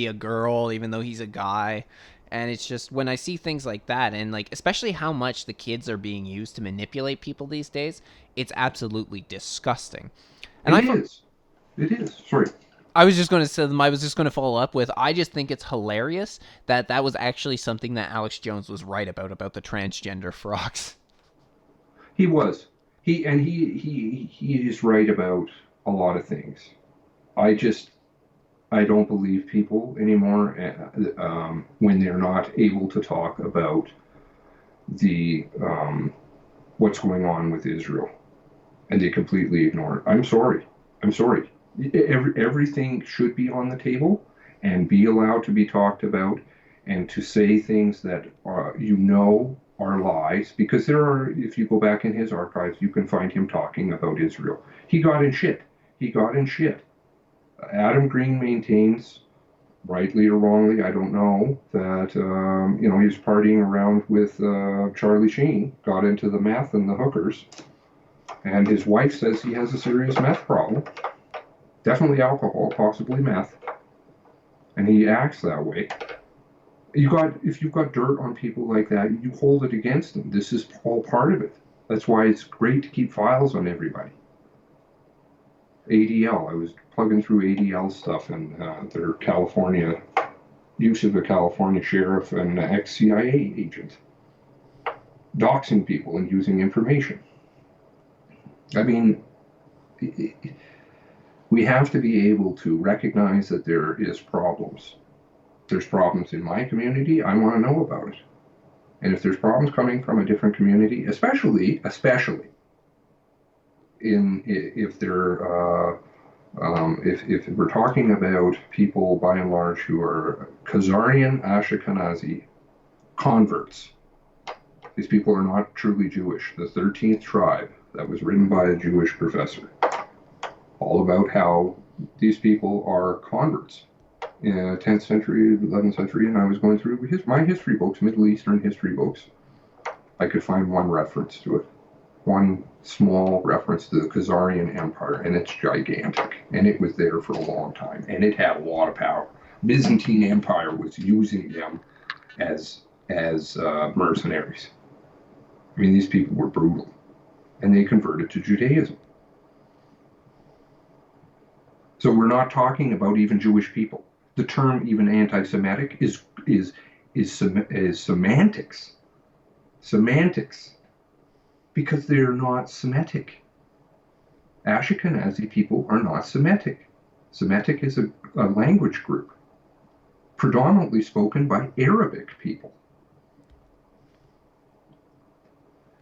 a girl even though he's a guy. And it's just when I see things like that, and like especially how much the kids are being used to manipulate people these days, it's absolutely disgusting. And It is. Sorry. I was just going to follow up with, I just think it's hilarious that that was actually something that Alex Jones was right about the transgender frogs. He was. He is right about a lot of things. I don't believe people anymore when they're not able to talk about the what's going on with Israel, and they completely ignore it. I'm sorry. Everything should be on the table and be allowed to be talked about, and to say things that are lies, because there are. If you go back in his archives, you can find him talking about Israel. He got in shit. Adam Green maintains, rightly or wrongly, I don't know, that he's partying around with Charlie Sheen, got into the meth and the hookers, and his wife says he has a serious meth problem, definitely alcohol, possibly meth, and he acts that way. If you've got dirt on people like that, you hold it against them. This is all part of it. That's why it's great to keep files on everybody. ADL. I was plugging through ADL stuff and their California use of a California sheriff and ex-CIA agent doxing people and using information. I mean, we have to be able to recognize that there is problems. There's problems in my community. I want to know about it. And if there's problems coming from a different community, especially if we're talking about people by and large who are Khazarian Ashkenazi converts, these people are not truly Jewish. The 13th tribe, that was written by a Jewish professor, all about how these people are converts in 10th century, 11th century, and I was going through my history books, Middle Eastern history books. I could find one reference to it. One small reference to the Khazarian Empire, and it's gigantic, and it was there for a long time, and it had a lot of power. Byzantine Empire was using them as mercenaries. I mean, these people were brutal, and they converted to Judaism. So we're not talking about even Jewish people. The term even anti-Semitic is semantics. Semantics. Because they're not Semitic. Ashkenazi people are not Semitic. Semitic is a language group predominantly spoken by Arabic people.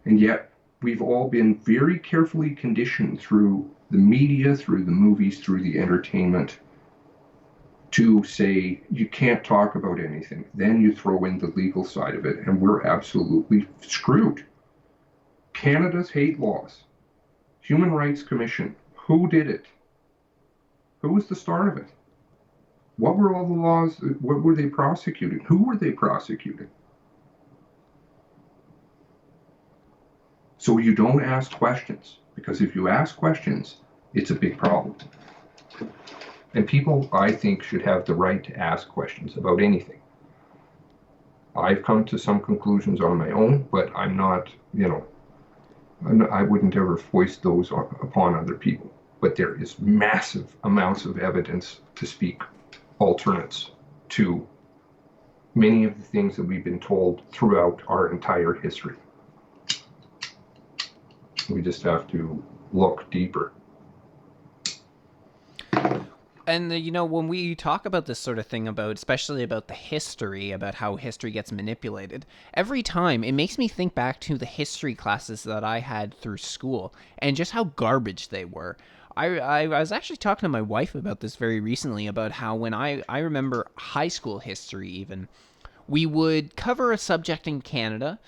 And yet we've all been very carefully conditioned through the media, through the movies, through the entertainment, to say you can't talk about anything. Then you throw in the legal side of it, and we're absolutely screwed. Canada's hate laws, Human Rights Commission, who did it? Who was the start of it? What were all the laws? What were they prosecuting? Who were they prosecuting? So you don't ask questions, because if you ask questions, it's a big problem. And people, I think, should have the right to ask questions about anything. I've come to some conclusions on my own, but I'm not, I wouldn't ever foist those upon other people. But there is massive amounts of evidence to speak alternates to many of the things that we've been told throughout our entire history. We just have to look deeper. And, when we talk about this sort of thing, especially about the history, about how history gets manipulated, every time it makes me think back to the history classes that I had through school and just how garbage they were. I was actually talking to my wife about this very recently, about how when I remember high school history even, we would cover a subject in Canada,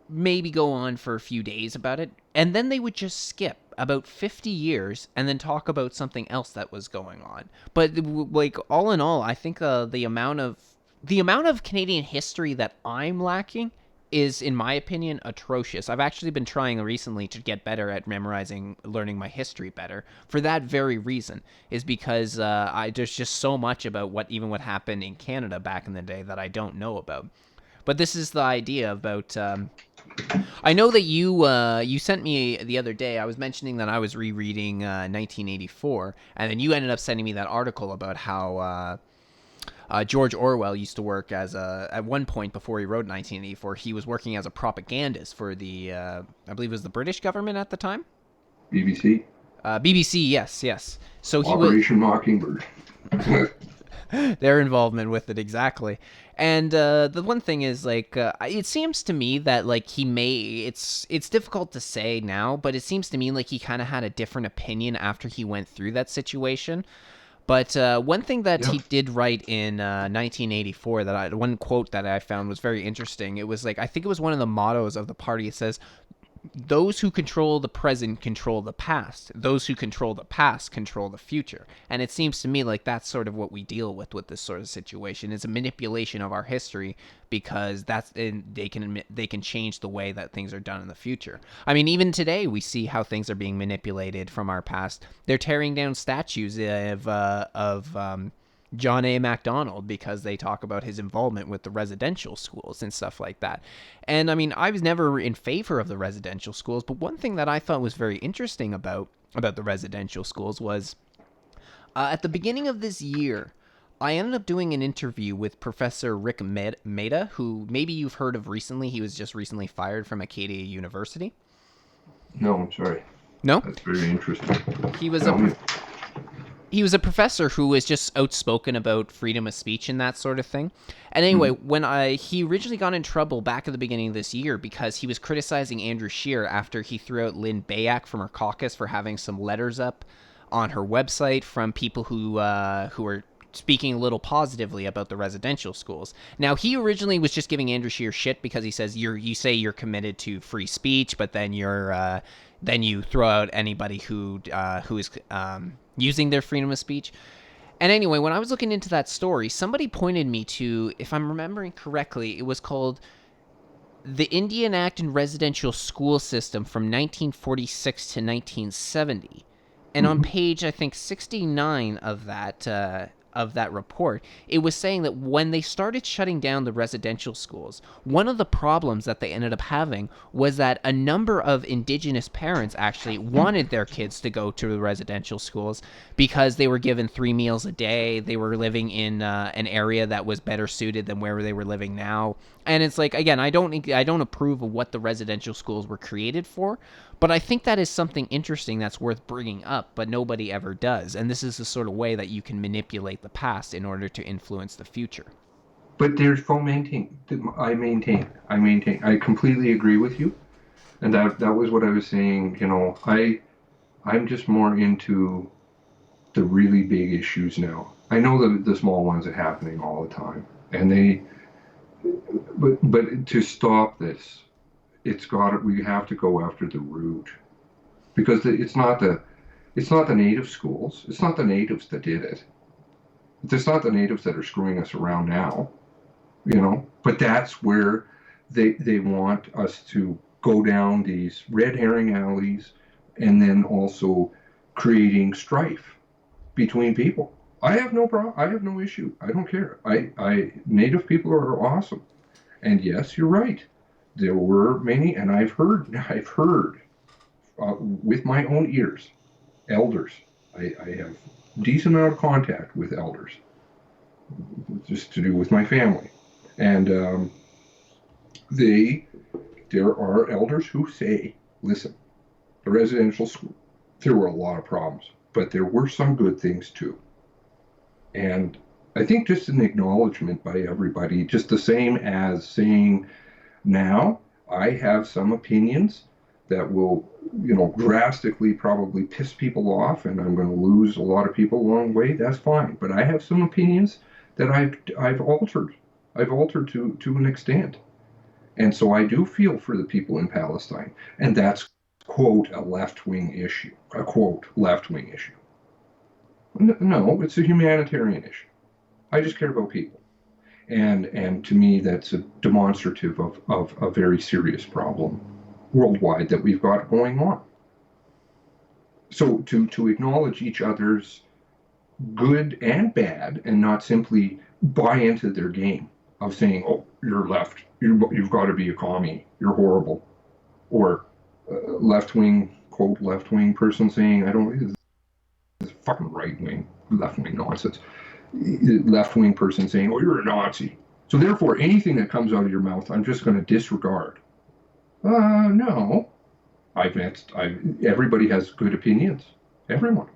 maybe go on for a few days about it, and then they would just skip about 50 years and then talk about something else that was going on. But like all in all, I think the amount of Canadian history that I'm lacking is, in my opinion, atrocious. I've actually been trying recently to get better at learning my history better. For that very reason, is because there's just so much about what happened in Canada back in the day that I don't know about. But this is the idea about. I know that you sent me the other day. I was mentioning that I was rereading 1984, and then you ended up sending me that article about how George Orwell used to work at one point before he wrote 1984. He was working as a propagandist for the I believe it was the British government at the time. BBC. BBC, yes. So he Operation Mockingbird. Their involvement with it, exactly. And the one thing is, like, it seems to me that, like, it's difficult to say now, but it seems to me like he kind of had a different opinion after he went through that situation. But one thing that he did write in 1984, one quote that I found was very interesting. It was like, I think it was one of the mottos of the party. It says, "Those who control the present control the past. Those who control the past control the future." And it seems to me like that's sort of what we deal with this sort of situation. It's a manipulation of our history, because they can change the way that things are done in the future. I mean, even today we see how things are being manipulated from our past. They're tearing down statues of John A. MacDonald because they talk about his involvement with the residential schools and stuff like that. And I mean, I was never in favor of the residential schools, but one thing that I thought was very interesting about the residential schools was at the beginning of this year, I ended up doing an interview with Professor Rick Mehta, who maybe you've heard of recently. He was just recently fired from Acadia University. No, I'm sorry. No? That's very interesting. He was a professor who was just outspoken about freedom of speech and that sort of thing. And anyway, when he originally got in trouble back at the beginning of this year because he was criticizing Andrew Scheer after he threw out Lynn Bayak from her caucus for having some letters up on her website from people who were speaking a little positively about the residential schools. Now, he originally was just giving Andrew Scheer shit because he says you say you're committed to free speech, but then you throw out anybody who is using their freedom of speech. And anyway, when I was looking into that story, somebody pointed me to, if I'm remembering correctly, it was called The Indian Act and Residential School System from 1946 to 1970. And on page, I think, 69 of that report, it was saying that when they started shutting down the residential schools, one of the problems that they ended up having was that a number of Indigenous parents actually wanted their kids to go to the residential schools because they were given 3 meals a day. They were living in an area that was better suited than where they were living now. And it's like, again, I don't approve of what the residential schools were created for, but I think that is something interesting that's worth bringing up, but nobody ever does. And this is the sort of way that you can manipulate the past in order to influence the future. But there's fomenting. I maintain. I completely agree with you. And that was what I was saying. I'm just more into the really big issues now. I know the small ones are happening all the time. And but to stop this, we have to go after the root, because it's not the native schools. It's not the natives that did it. It's not the natives that are screwing us around now, but that's where they want us to go down these red herring alleys, and then also creating strife between people. I have no problem. I have no issue. I don't care. Native people are awesome. And yes, you're right. There were many, and I've heard with my own ears, elders. I have decent amount of contact with elders, just to do with my family, and there are elders who say, listen, the residential school, there were a lot of problems, but there were some good things too. And I think just an acknowledgement by everybody, just the same as saying, now I have some opinions that will, drastically probably piss people off, and I'm going to lose a lot of people along the way. That's fine. But I have some opinions that I've altered. I've altered to an extent. And so I do feel for the people in Palestine. And that's, quote, a left-wing issue. A, quote, left-wing issue. No, it's a humanitarian issue. I just care about people. And to me, that's a demonstrative of a very serious problem worldwide that we've got going on. So to acknowledge each other's good and bad, and not simply buy into their game of saying, oh, you're left, you've got to be a commie, you're horrible, or left-wing, quote, left-wing person saying, I don't, this is fucking right-wing, left-wing nonsense. Left-wing person saying, oh, you're a Nazi. So therefore, anything that comes out of your mouth, I'm just going to disregard. No. Everybody has good opinions. Everyone.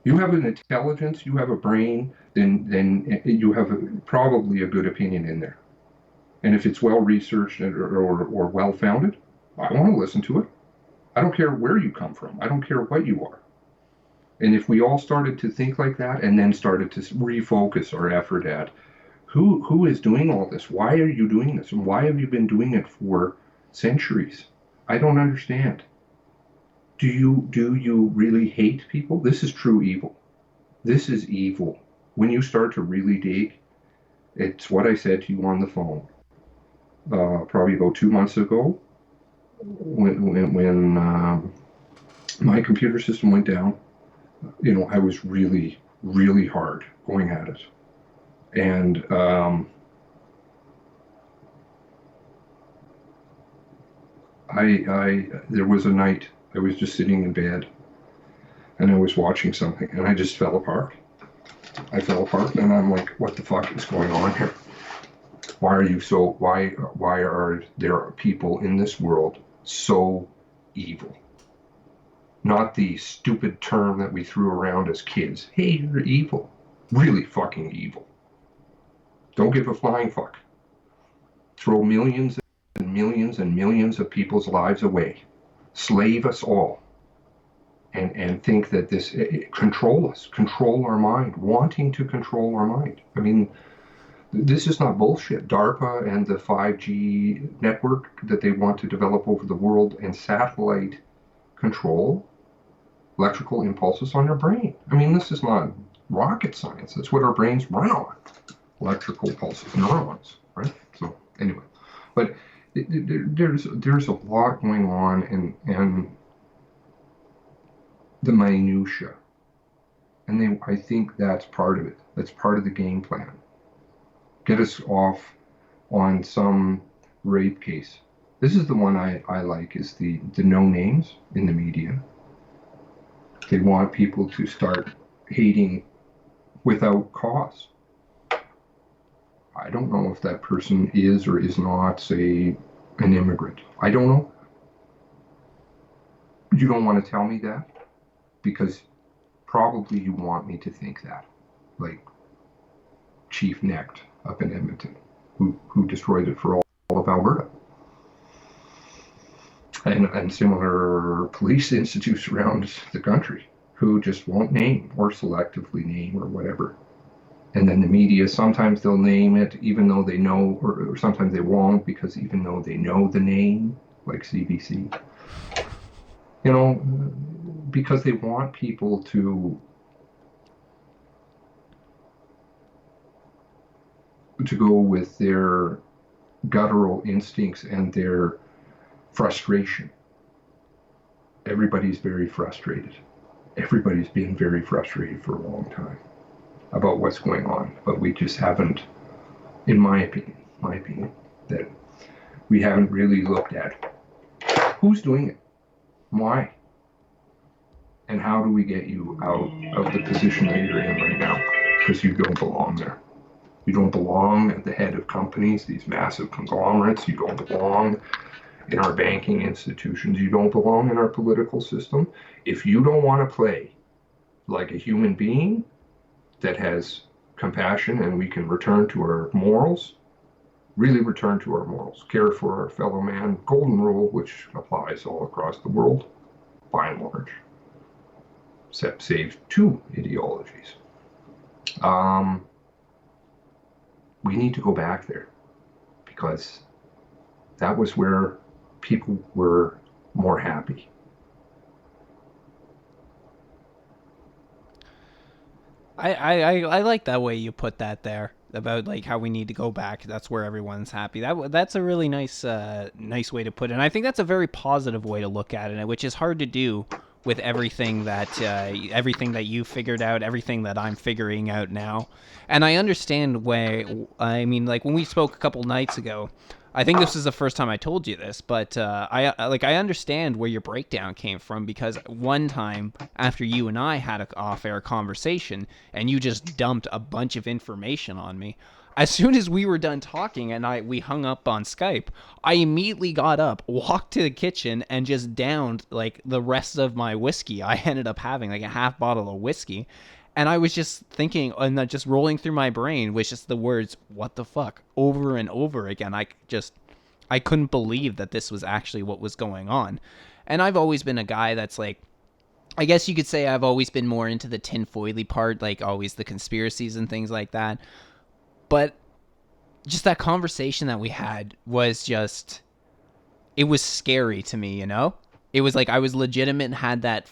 You have an intelligence, you have a brain, then you have probably a good opinion in there. And if it's well-researched or well-founded, I want to listen to it. I don't care where you come from. I don't care what you are. And if we all started to think like that and then started to refocus our effort at who is doing all this? Why are you doing this? And why have you been doing it for centuries? I don't understand. Do you really hate people? This is true evil. This is evil. When you start to really dig, it's what I said to you on the phone probably about 2 months ago when my computer system went down. I was really, really hard going at it. And there was a night I was just sitting in bed and I was watching something and I just fell apart. I fell apart and I'm like, what the fuck is going on here? Why are there people in this world so evil? Not the stupid term that we threw around as kids. Hey, you're evil. Really fucking evil. Don't give a flying fuck. Throw millions and millions and millions of people's lives away. Slave us all. And think that this, control us, control our mind, wanting to control our mind. I mean, this is not bullshit. DARPA and the 5G network that they want to develop over the world and satellite control electrical impulses on your brain. I mean, this is not rocket science. That's what our brains run on. Electrical pulses, neurons, right? So anyway, but there's a lot going on and the minutia, and I think that's part of it. That's part of the game plan. Get us off on some rape case. This is the one I like, is the no names in the media. They want people to start hating without cause. I don't know if that person is or is not, say, an immigrant. I don't know. You don't want to tell me that because probably you want me to think that, like Chief Necht up in Edmonton, who destroyed it for all of Alberta. And similar police institutes around the country who just won't name or selectively name or whatever. And then the media, sometimes they'll name it even though they know, or sometimes they won't because even though they know the name, like CBC, because they want people to go with their guttural instincts and their frustration. Everybody's very frustrated. Everybody's been very frustrated for a long time about what's going on, but we just haven't, in my opinion, my opinion, that we haven't really looked at who's doing it, why, and how do we get you out of the position that you're in right now, because you don't belong there. You don't belong at the head of companies, these massive conglomerates. You don't belong in our banking institutions. You don't belong in our political system. If you don't want to play like a human being that has compassion and we can return to our morals, really return to our morals, care for our fellow man, golden rule, which applies all across the world, by and large, except save two ideologies. We need to go back there, because that was where people were more happy. I like that way you put that there about like how we need to go back. That's where everyone's happy. That's a really nice nice way to put it. And I think that's a very positive way to look at it, which is hard to do with everything that you figured out, everything that I'm figuring out now. And I understand why. I mean, like when we spoke a couple nights ago, I think this is the first time I told you this, but I understand where your breakdown came from, because one time after you and I had an off-air conversation and you just dumped a bunch of information on me, as soon as we were done talking and we hung up on Skype, I immediately got up, walked to the kitchen, and just downed like the rest of my whiskey. I ended up having like a half bottle of whiskey. And I was just thinking, and just rolling through my brain was just the words, what the fuck, over and over again. I couldn't believe that this was actually what was going on. And I've always been a guy that's like, I guess you could say I've always been more into the tinfoily part, like always the conspiracies and things like that. But just that conversation that we had was just, it was scary to me, you know? It was like I was legitimate and had that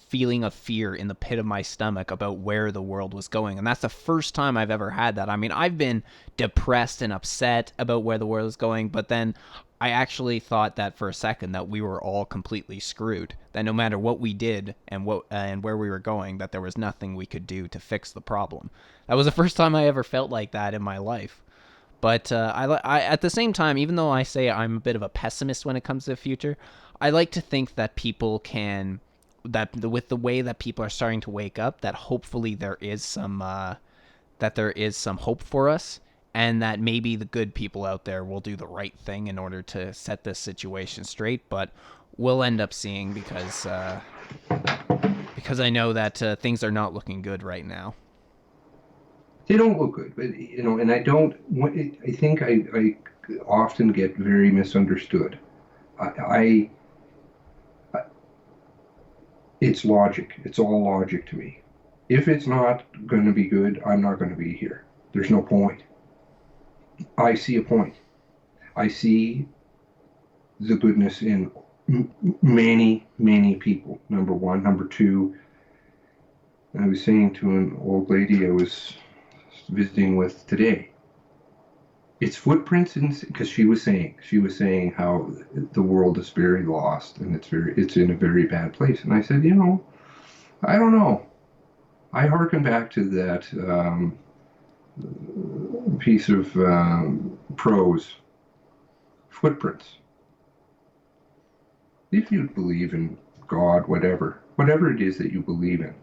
feeling of fear in the pit of my stomach about where the world was going. And that's the first time I've ever had that. I mean, I've been depressed and upset about where the world is going, but then I actually thought that for a second that we were all completely screwed, that no matter what we did and where we were going, that there was nothing we could do to fix the problem. That was the first time I ever felt like that in my life. But I at the same time, even though I say I'm a bit of a pessimist when it comes to the future, I like to think that people can, that with the way that people are starting to wake up, that hopefully there is some hope for us, and that maybe the good people out there will do the right thing in order to set this situation straight. But we'll end up seeing, because I know that things are not looking good right now. They don't look good, but and I think I often get very misunderstood. I It's logic. It's all logic to me. If it's not going to be good, I'm not going to be here. There's no point. I see a point. I see the goodness in many, many people, number one. Number two, I was saying to an old lady I was visiting with today, it's footprints, because she was saying how the world is very lost and it's in a very bad place. And I said, I don't know. I hearken back to that piece of prose, Footprints. If you believe in God, whatever it is that you believe in,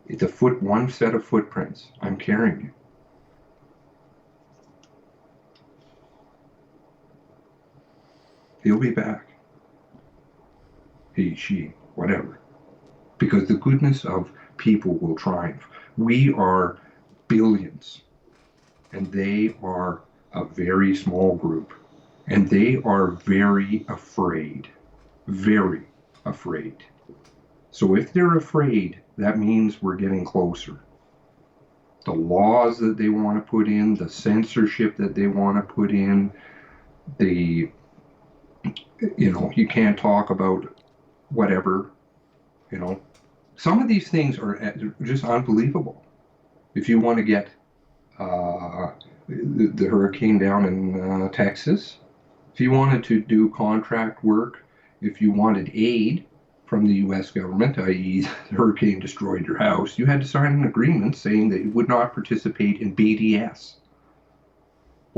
it's one set of footprints. I'm carrying you. He'll be back. He, she, whatever. Because the goodness of people will triumph. We are billions, and they are a very small group, and they are very afraid. Very afraid. So if they're afraid, that means we're getting closer. The laws that they want to put in, the censorship that they want to put in, you can't talk about whatever, Some of these things are just unbelievable. If you want to get the hurricane down in Texas, if you wanted to do contract work, if you wanted aid from the U.S. government, i.e. the hurricane destroyed your house, you had to sign an agreement saying that you would not participate in BDS,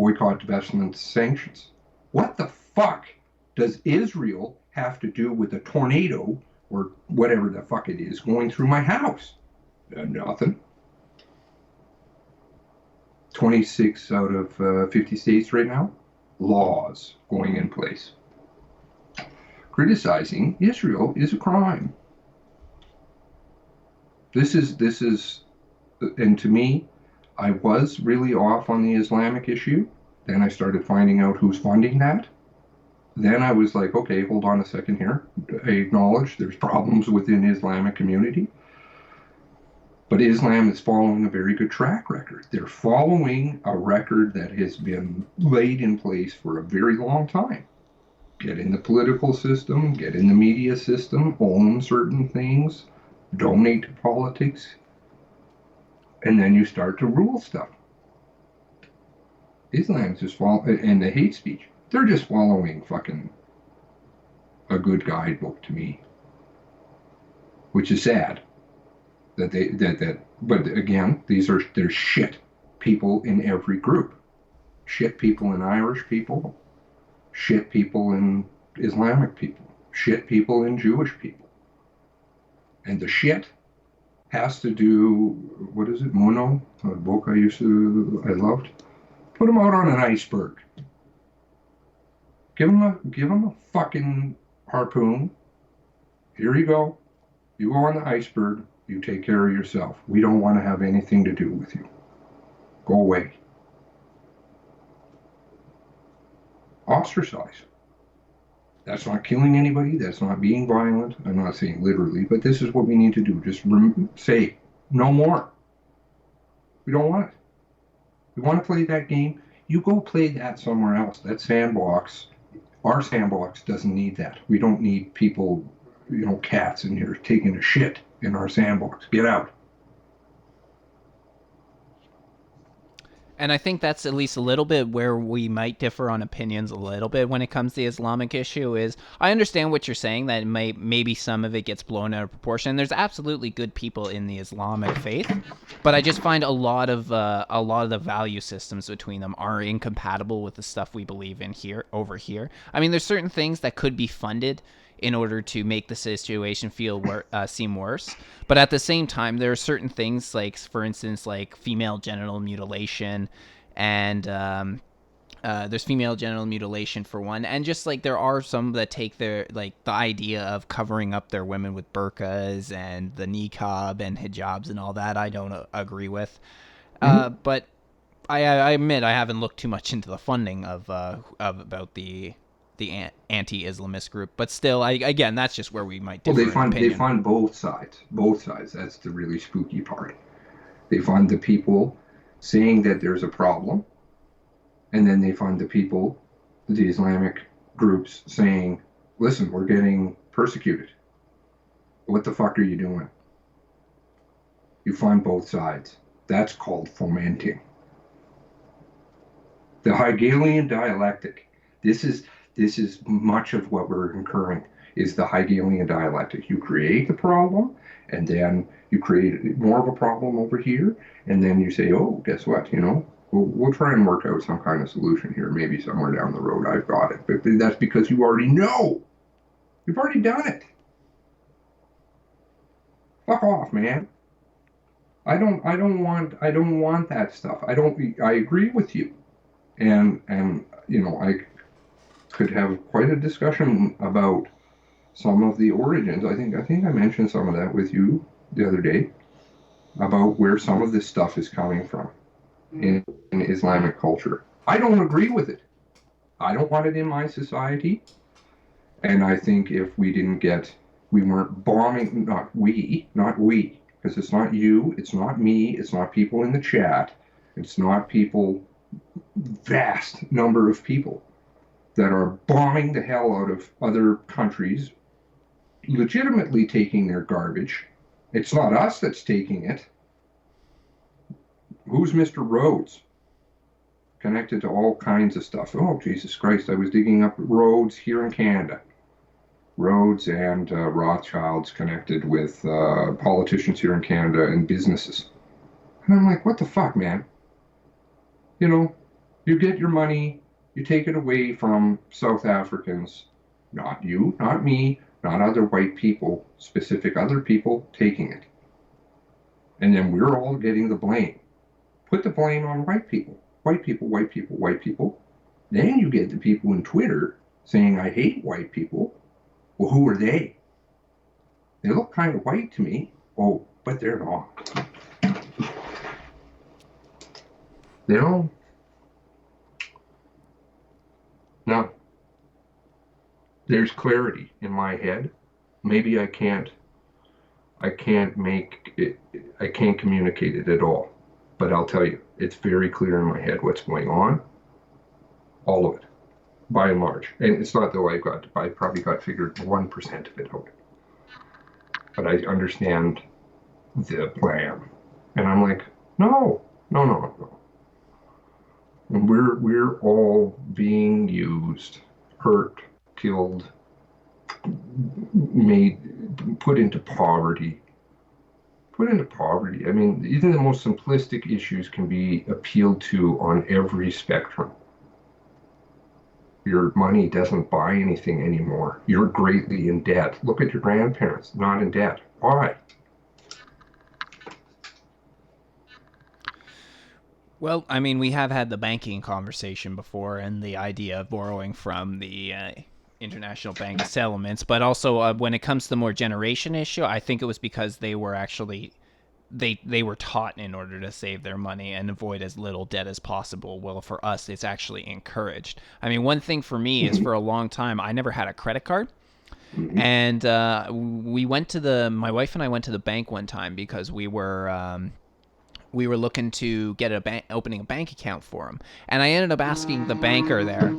boycott, divestment, sanctions. What the fuck does Israel have to do with a tornado or whatever the fuck it is going through my house? Nothing. 26 out of 50 states right now, laws going in place. Criticizing Israel is a crime. This is, and to me, I was really off on the Islamic issue. Then I started finding out who's funding that. Then I was like, okay, hold on a second here. I acknowledge there's problems within the Islamic community. But Islam is following a very good track record. They're following a record that has been laid in place for a very long time. Get in the political system, get in the media system, own certain things, donate to politics, and then you start to rule stuff. Islam's just following, and the hate speech, they're just following fucking a good guidebook to me, which is sad. But again, there's shit people in every group, shit people in Irish people, shit people in Islamic people, shit people in Jewish people, and the shit has to do, what is it, Mono, a book I loved. Put them out on an iceberg. Give them a fucking harpoon. Here you go. You go on the iceberg. You take care of yourself. We don't want to have anything to do with you. Go away. Ostracize. That's not killing anybody. That's not being violent. I'm not saying literally, but this is what we need to do. Just say no more. We don't want it. You want to play that game? You go play that somewhere else. That sandbox, our sandbox doesn't need that. We don't need people, cats in here taking a shit in our sandbox. Get out. And I think that's at least a little bit where we might differ on opinions a little bit when it comes to the Islamic issue. Is I understand what you're saying, that maybe some of it gets blown out of proportion. There's absolutely good people in the Islamic faith, but I just find a lot of the value systems between them are incompatible with the stuff we believe in over here. I mean, there's certain things that could be funded in order to make the situation seem worse. But at the same time, there are certain things, like, for instance, like female genital mutilation, and there's female genital mutilation for one. And just like there are some that take the idea of covering up their women with burqas and the niqab and hijabs and all that, I don't agree with. But I admit I haven't looked too much into the funding of about the anti-Islamist group, but still, again, that's just where we might differ. Well, they fund both sides. Both sides. That's the really spooky part. They fund the people saying that there's a problem, and then they fund the people, the Islamic groups, saying, "Listen, we're getting persecuted. What the fuck are you doing?" You fund both sides. That's called fomenting. The Hegelian dialectic. This is much of what we're incurring, is the Hegelian dialectic. You create the problem, and then you create more of a problem over here, and then you say, oh, guess what, we'll try and work out some kind of solution here, maybe somewhere down the road. I've got it. But that's because you already know. You've already done it. Fuck off, man. I don't want that stuff. I agree with you. And I could have quite a discussion about some of the origins. I think I mentioned some of that with you the other day, about where some of this stuff is coming from in Islamic culture. I don't agree with it. I don't want it in my society. And I think if we weren't bombing, not we, because it's not you, it's not me, it's not people in the chat, it's not people, vast number of people that are bombing the hell out of other countries, legitimately taking their garbage. It's not us that's taking it. Who's Mr. Rhodes? Connected to all kinds of stuff. Oh, Jesus Christ, I was digging up Rhodes here in Canada. Rhodes and Rothschilds connected with politicians here in Canada and businesses. And I'm like, what the fuck, man? You get your money, you take it away from South Africans, not you, not me, not other white people, specific other people taking it. And then we're all getting the blame. Put the blame on white people, white people, white people, white people. Then you get the people in Twitter saying, I hate white people. Well, who are they? They look kind of white to me. Oh, but they're not. They don't. No. There's clarity in my head. Maybe I can't make it, I can't communicate it at all. But I'll tell you, it's very clear in my head what's going on. All of it, by and large. And it's not though I probably got figured 1% of it out. But I understand the plan. And I'm like, no. And we're all being used, hurt, killed, put into poverty. I mean, even the most simplistic issues can be appealed to on every spectrum. Your money doesn't buy anything anymore. You're greatly in debt. Look at your grandparents, not in debt. Why? Well, I mean, we have had the banking conversation before and the idea of borrowing from the International Bank of Settlements, but also when it comes to the more generation issue, I think it was because they were actually they were taught in order to save their money and avoid as little debt as possible. Well, for us, it's actually encouraged. I mean, one thing for me is for a long time, I never had a credit card. And my wife and I went to the bank one time because we were looking to get opening a bank account for him, and I ended up asking the banker there.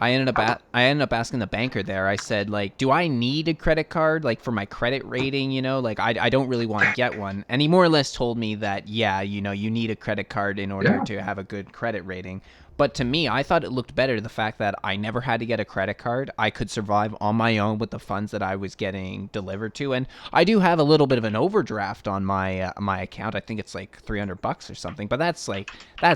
I ended up asking the banker there. I said, like, do I need a credit card, like, for my credit rating? You know, like, I don't really want to get one. And he more or less told me that, yeah, you know, you need a credit card in order to have a good credit rating. But to me, I thought it looked better the fact that I never had to get a credit card. I could survive on my own with the funds that I was getting delivered to, and I do have a little bit of an overdraft on my my account. I think it's like $300 or something, but that's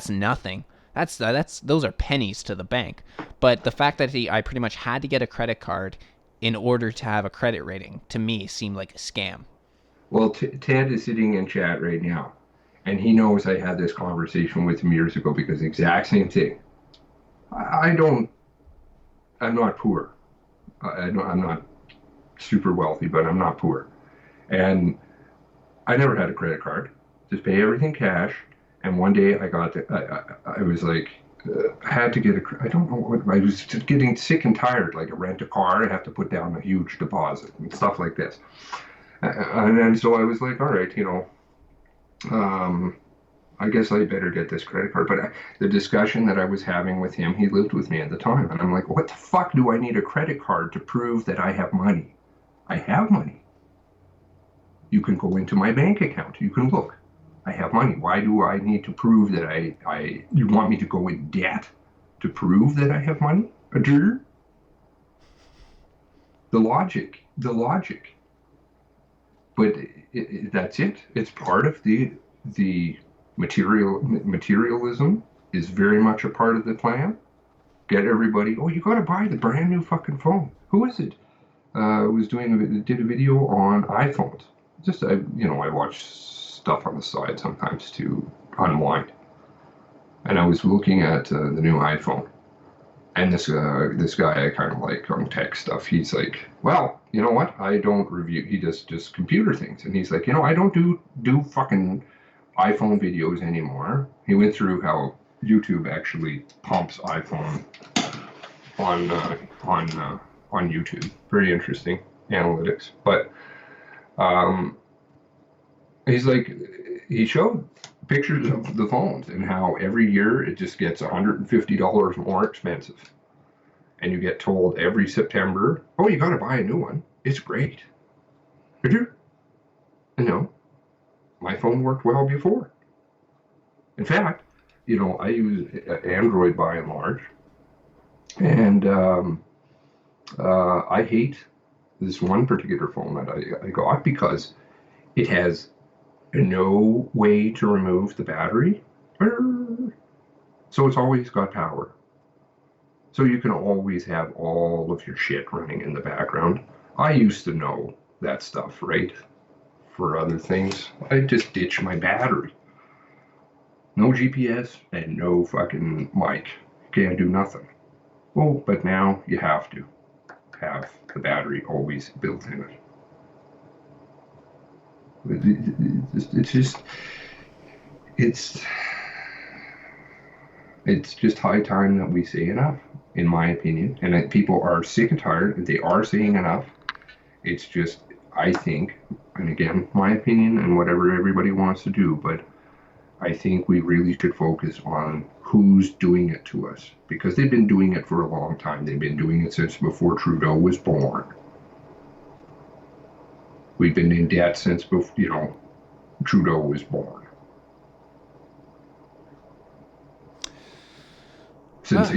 nothing. Those are pennies to the bank. But the fact that I pretty much had to get a credit card in order to have a credit rating, to me, seemed like a scam. Well, Ted is sitting in chat right now, and he knows I had this conversation with him years ago because the exact same thing. I'm not poor. I'm not super wealthy, but I'm not poor. And I never had a credit card. Just pay everything cash. And one day I was like, I had to get I don't know what, I was just getting sick and tired, like I rent a car, I have to put down a huge deposit and stuff like this. And then so I was like, all right, you know, I guess I better get this credit card. But the discussion that I was having with him, he lived with me at the time. And I'm like, what the fuck do I need a credit card to prove that I have money? I have money. You can go into my bank account. You can look. I have money. Why do I need to prove that you want me to go in debt to prove that I have money? The logic. But that's it. It's part of the materialism is very much a part of the plan. Get everybody, oh, you got to buy the brand new fucking phone. Who is it? Did a video on iPhones. Just, I watch stuff on the side sometimes to unwind. And I was looking at the new iPhone. And this guy I kind of like on tech stuff, he's like, well, you know what? I don't review. He does just computer things. And he's like, I don't do fucking iPhone videos anymore. He went through how YouTube actually pumps iPhone on YouTube. Very interesting analytics. But he's like, he showed pictures of the phones and how every year it just gets $150 more expensive. And you get told every September, oh, you got to buy a new one. It's great. Did you? No. My phone worked well before. In fact, I use Android by and large. And I hate this one particular phone that I got because it has no way to remove the battery. So it's always got power. So you can always have all of your shit running in the background. I used to know that stuff, right? For other things, I just ditch my battery. No GPS and no fucking mic. Can't do nothing. Well, but now you have to have the battery always built in it. It's just high time that we say enough, in my opinion. And people are sick and tired. They are saying enough. It's just, I think, and again, my opinion and whatever everybody wants to do, but I think we really should focus on who's doing it to us, because they've been doing it for a long time. They've been doing it since before Trudeau was born. We've been in debt since before, Trudeau was born. Since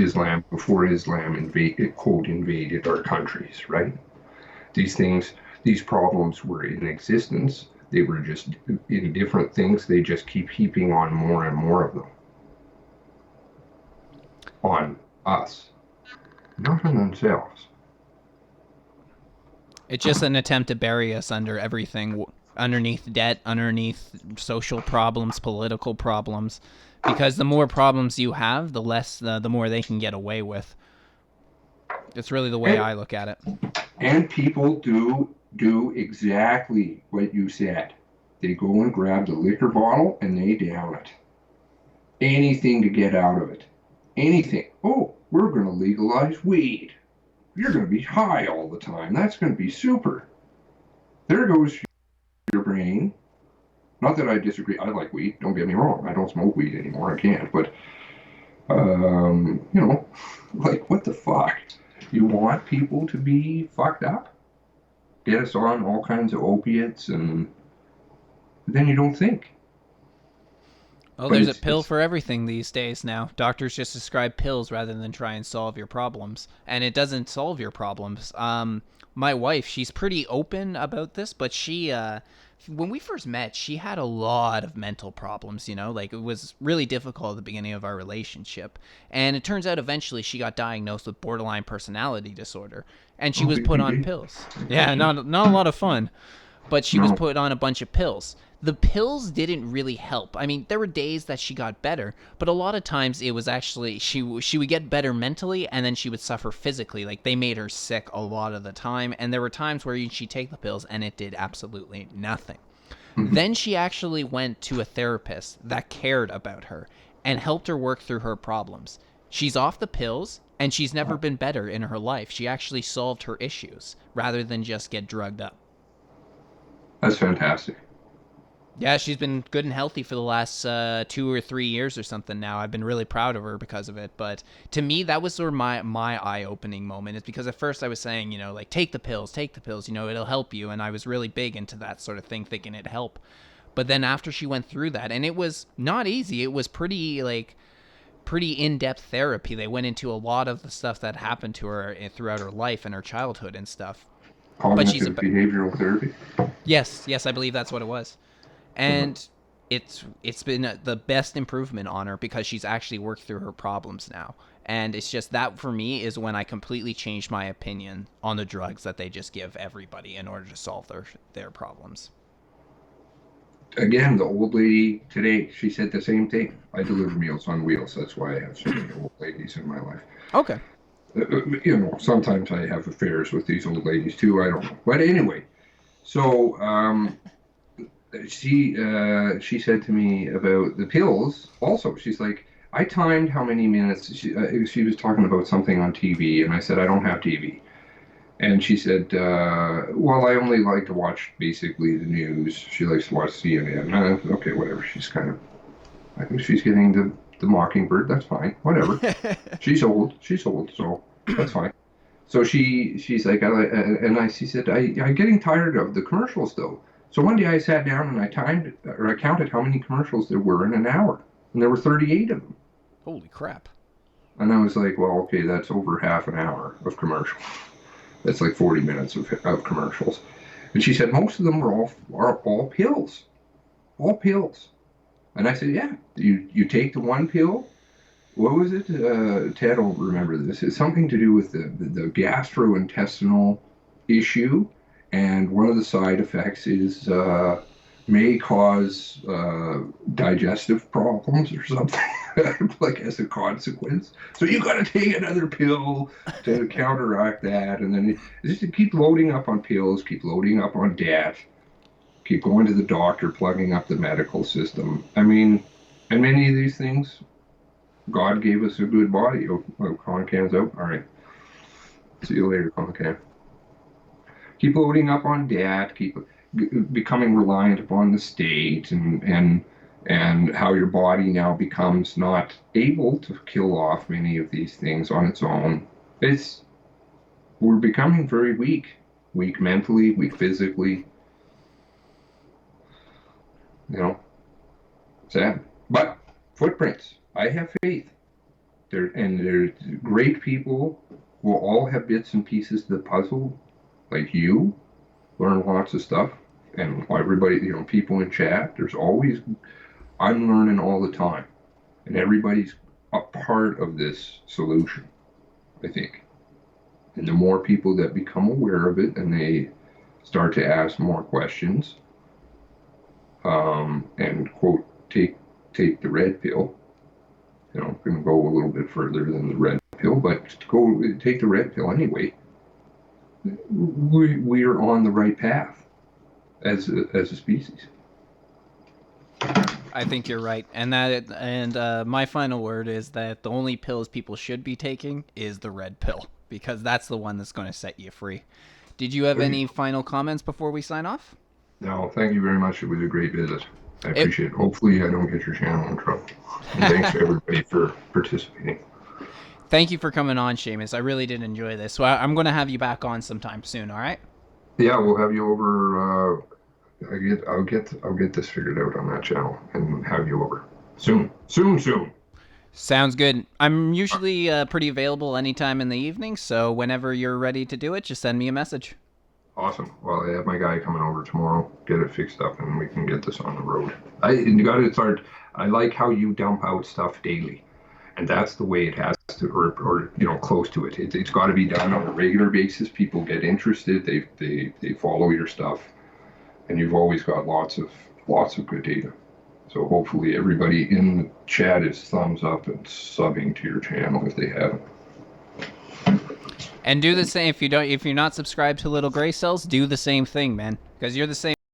before Islam invaded our countries, right? These problems were in existence. They were just in different things. They just keep heaping on more and more of them. On us. Not on themselves. It's just an attempt to bury us under everything, underneath debt, underneath social problems, political problems. Because the more problems you have, the less, the more they can get away with. It's really the way I look at it. And people do exactly what you said. They go and grab the liquor bottle and they down it. Anything to get out of it. Anything. Oh, we're going to legalize weed. You're going to be high all the time. That's going to be super. There goes your brain. Not that I disagree. I like weed. Don't get me wrong. I don't smoke weed anymore. I can't. But, like, what the fuck? You want people to be fucked up? Get us on all kinds of opiates, and then you don't think. Well, there's a pill for everything these days now. Doctors just prescribe pills rather than try and solve your problems. And it doesn't solve your problems. My wife, she's pretty open about this, but she, when we first met, she had a lot of mental problems, Like, it was really difficult at the beginning of our relationship. And it turns out eventually she got diagnosed with borderline personality disorder. And she was put on pills. Yeah, not a lot of fun. But she was put on a bunch of pills. The pills didn't really help. I mean, there were days that she got better, but a lot of times it was actually she would get better mentally, and then she would suffer physically. Like, they made her sick a lot of the time, and there were times where she'd take the pills and it did absolutely nothing. Then she actually went to a therapist that cared about her and helped her work through her problems. She's off the pills, and she's never been better in her life. She actually solved her issues rather than just get drugged up. That's fantastic. Yeah, she's been good and healthy for the last 2 or 3 years or something now. I've been really proud of her because of it. But to me, that was sort of my eye-opening moment. It's because at first I was saying, like, take the pills, it'll help you. And I was really big into that sort of thing, thinking it'd help. But then after she went through that, and it was not easy. It was pretty in-depth therapy. They went into a lot of the stuff that happened to her throughout her life and her childhood and stuff. Cognitive behavioral therapy? Yes, I believe that's what it was. And it's been the best improvement on her because she's actually worked through her problems now. And it's just that, for me, is when I completely changed my opinion on the drugs that they just give everybody in order to solve their problems. Again, the old lady today, she said the same thing. I deliver Meals on Wheels. That's why I have so many old ladies in my life. Okay. Sometimes I have affairs with these old ladies too. I don't know. But anyway, so she said to me about the pills also. She's like, I timed how many minutes. She was talking about something on TV, and I said, I don't have TV. And she said, well, I only like to watch basically the news. She likes to watch CNN. Okay, whatever. I think she's getting the Mockingbird. That's fine. Whatever. She's old, so that's fine. So she's like, she said, I'm getting tired of the commercials though. So one day I sat down and I counted how many commercials there were in an hour, and there were 38 of them. Holy crap! And I was like, well, okay, that's over half an hour of commercials. That's like 40 minutes of commercials. And she said most of them are all pills, all pills. And I said, yeah, you take the one pill, what was it? Ted will remember this. It's something to do with the gastrointestinal issue, and one of the side effects is may cause digestive problems or something, like as a consequence. So you got to take another pill to counteract that, and then you just keep loading up on pills, keep loading up on debt, keep going to the doctor, plugging up the medical system. I mean, and many of these things, God gave us a good body. Oh, Concan's out. All right. See you later, Concan. Keep loading up on debt. Keep becoming reliant upon the state, and how your body now becomes not able to kill off many of these things on its own. We're becoming very weak mentally, weak physically. You know, sad. But footprints. I have faith. They're great people. We'll all have bits and pieces of the puzzle. Like you, learn lots of stuff. And everybody, people in chat, I'm learning all the time. And everybody's a part of this solution, I think. And the more people that become aware of it and they start to ask more questions, and quote, take the red pill, can go a little bit further than the red pill, but go take the red pill anyway. We are on the right path as a species. I think you're right, and my final word is that the only pills people should be taking is the red pill, because that's the one that's going to set you free. Did you have any final comments before we sign off? No, thank you very much. It was a great visit. I appreciate it. Hopefully I don't get your channel in trouble. And thanks to everybody for participating. Thank you for coming on, Seamus. I really did enjoy this. So I'm going to have you back on sometime soon, all right? Yeah, we'll have you over. I'll get this figured out on that channel and have you over soon. Sounds good. I'm usually pretty available anytime in the evening, so whenever you're ready to do it, just send me a message. Awesome. Well, I have my guy coming over tomorrow, get it fixed up, and we can get this on the road. I like how you dump out stuff daily, and that's the way it has to, or close to it. It's got to be done on a regular basis. People get interested. They follow your stuff, and you've always got lots of good data. So hopefully everybody in the chat is thumbs up and subbing to your channel if they haven't. And do the same if you're not subscribed to Little Gray Cells. Do the same thing, man, because you're the same.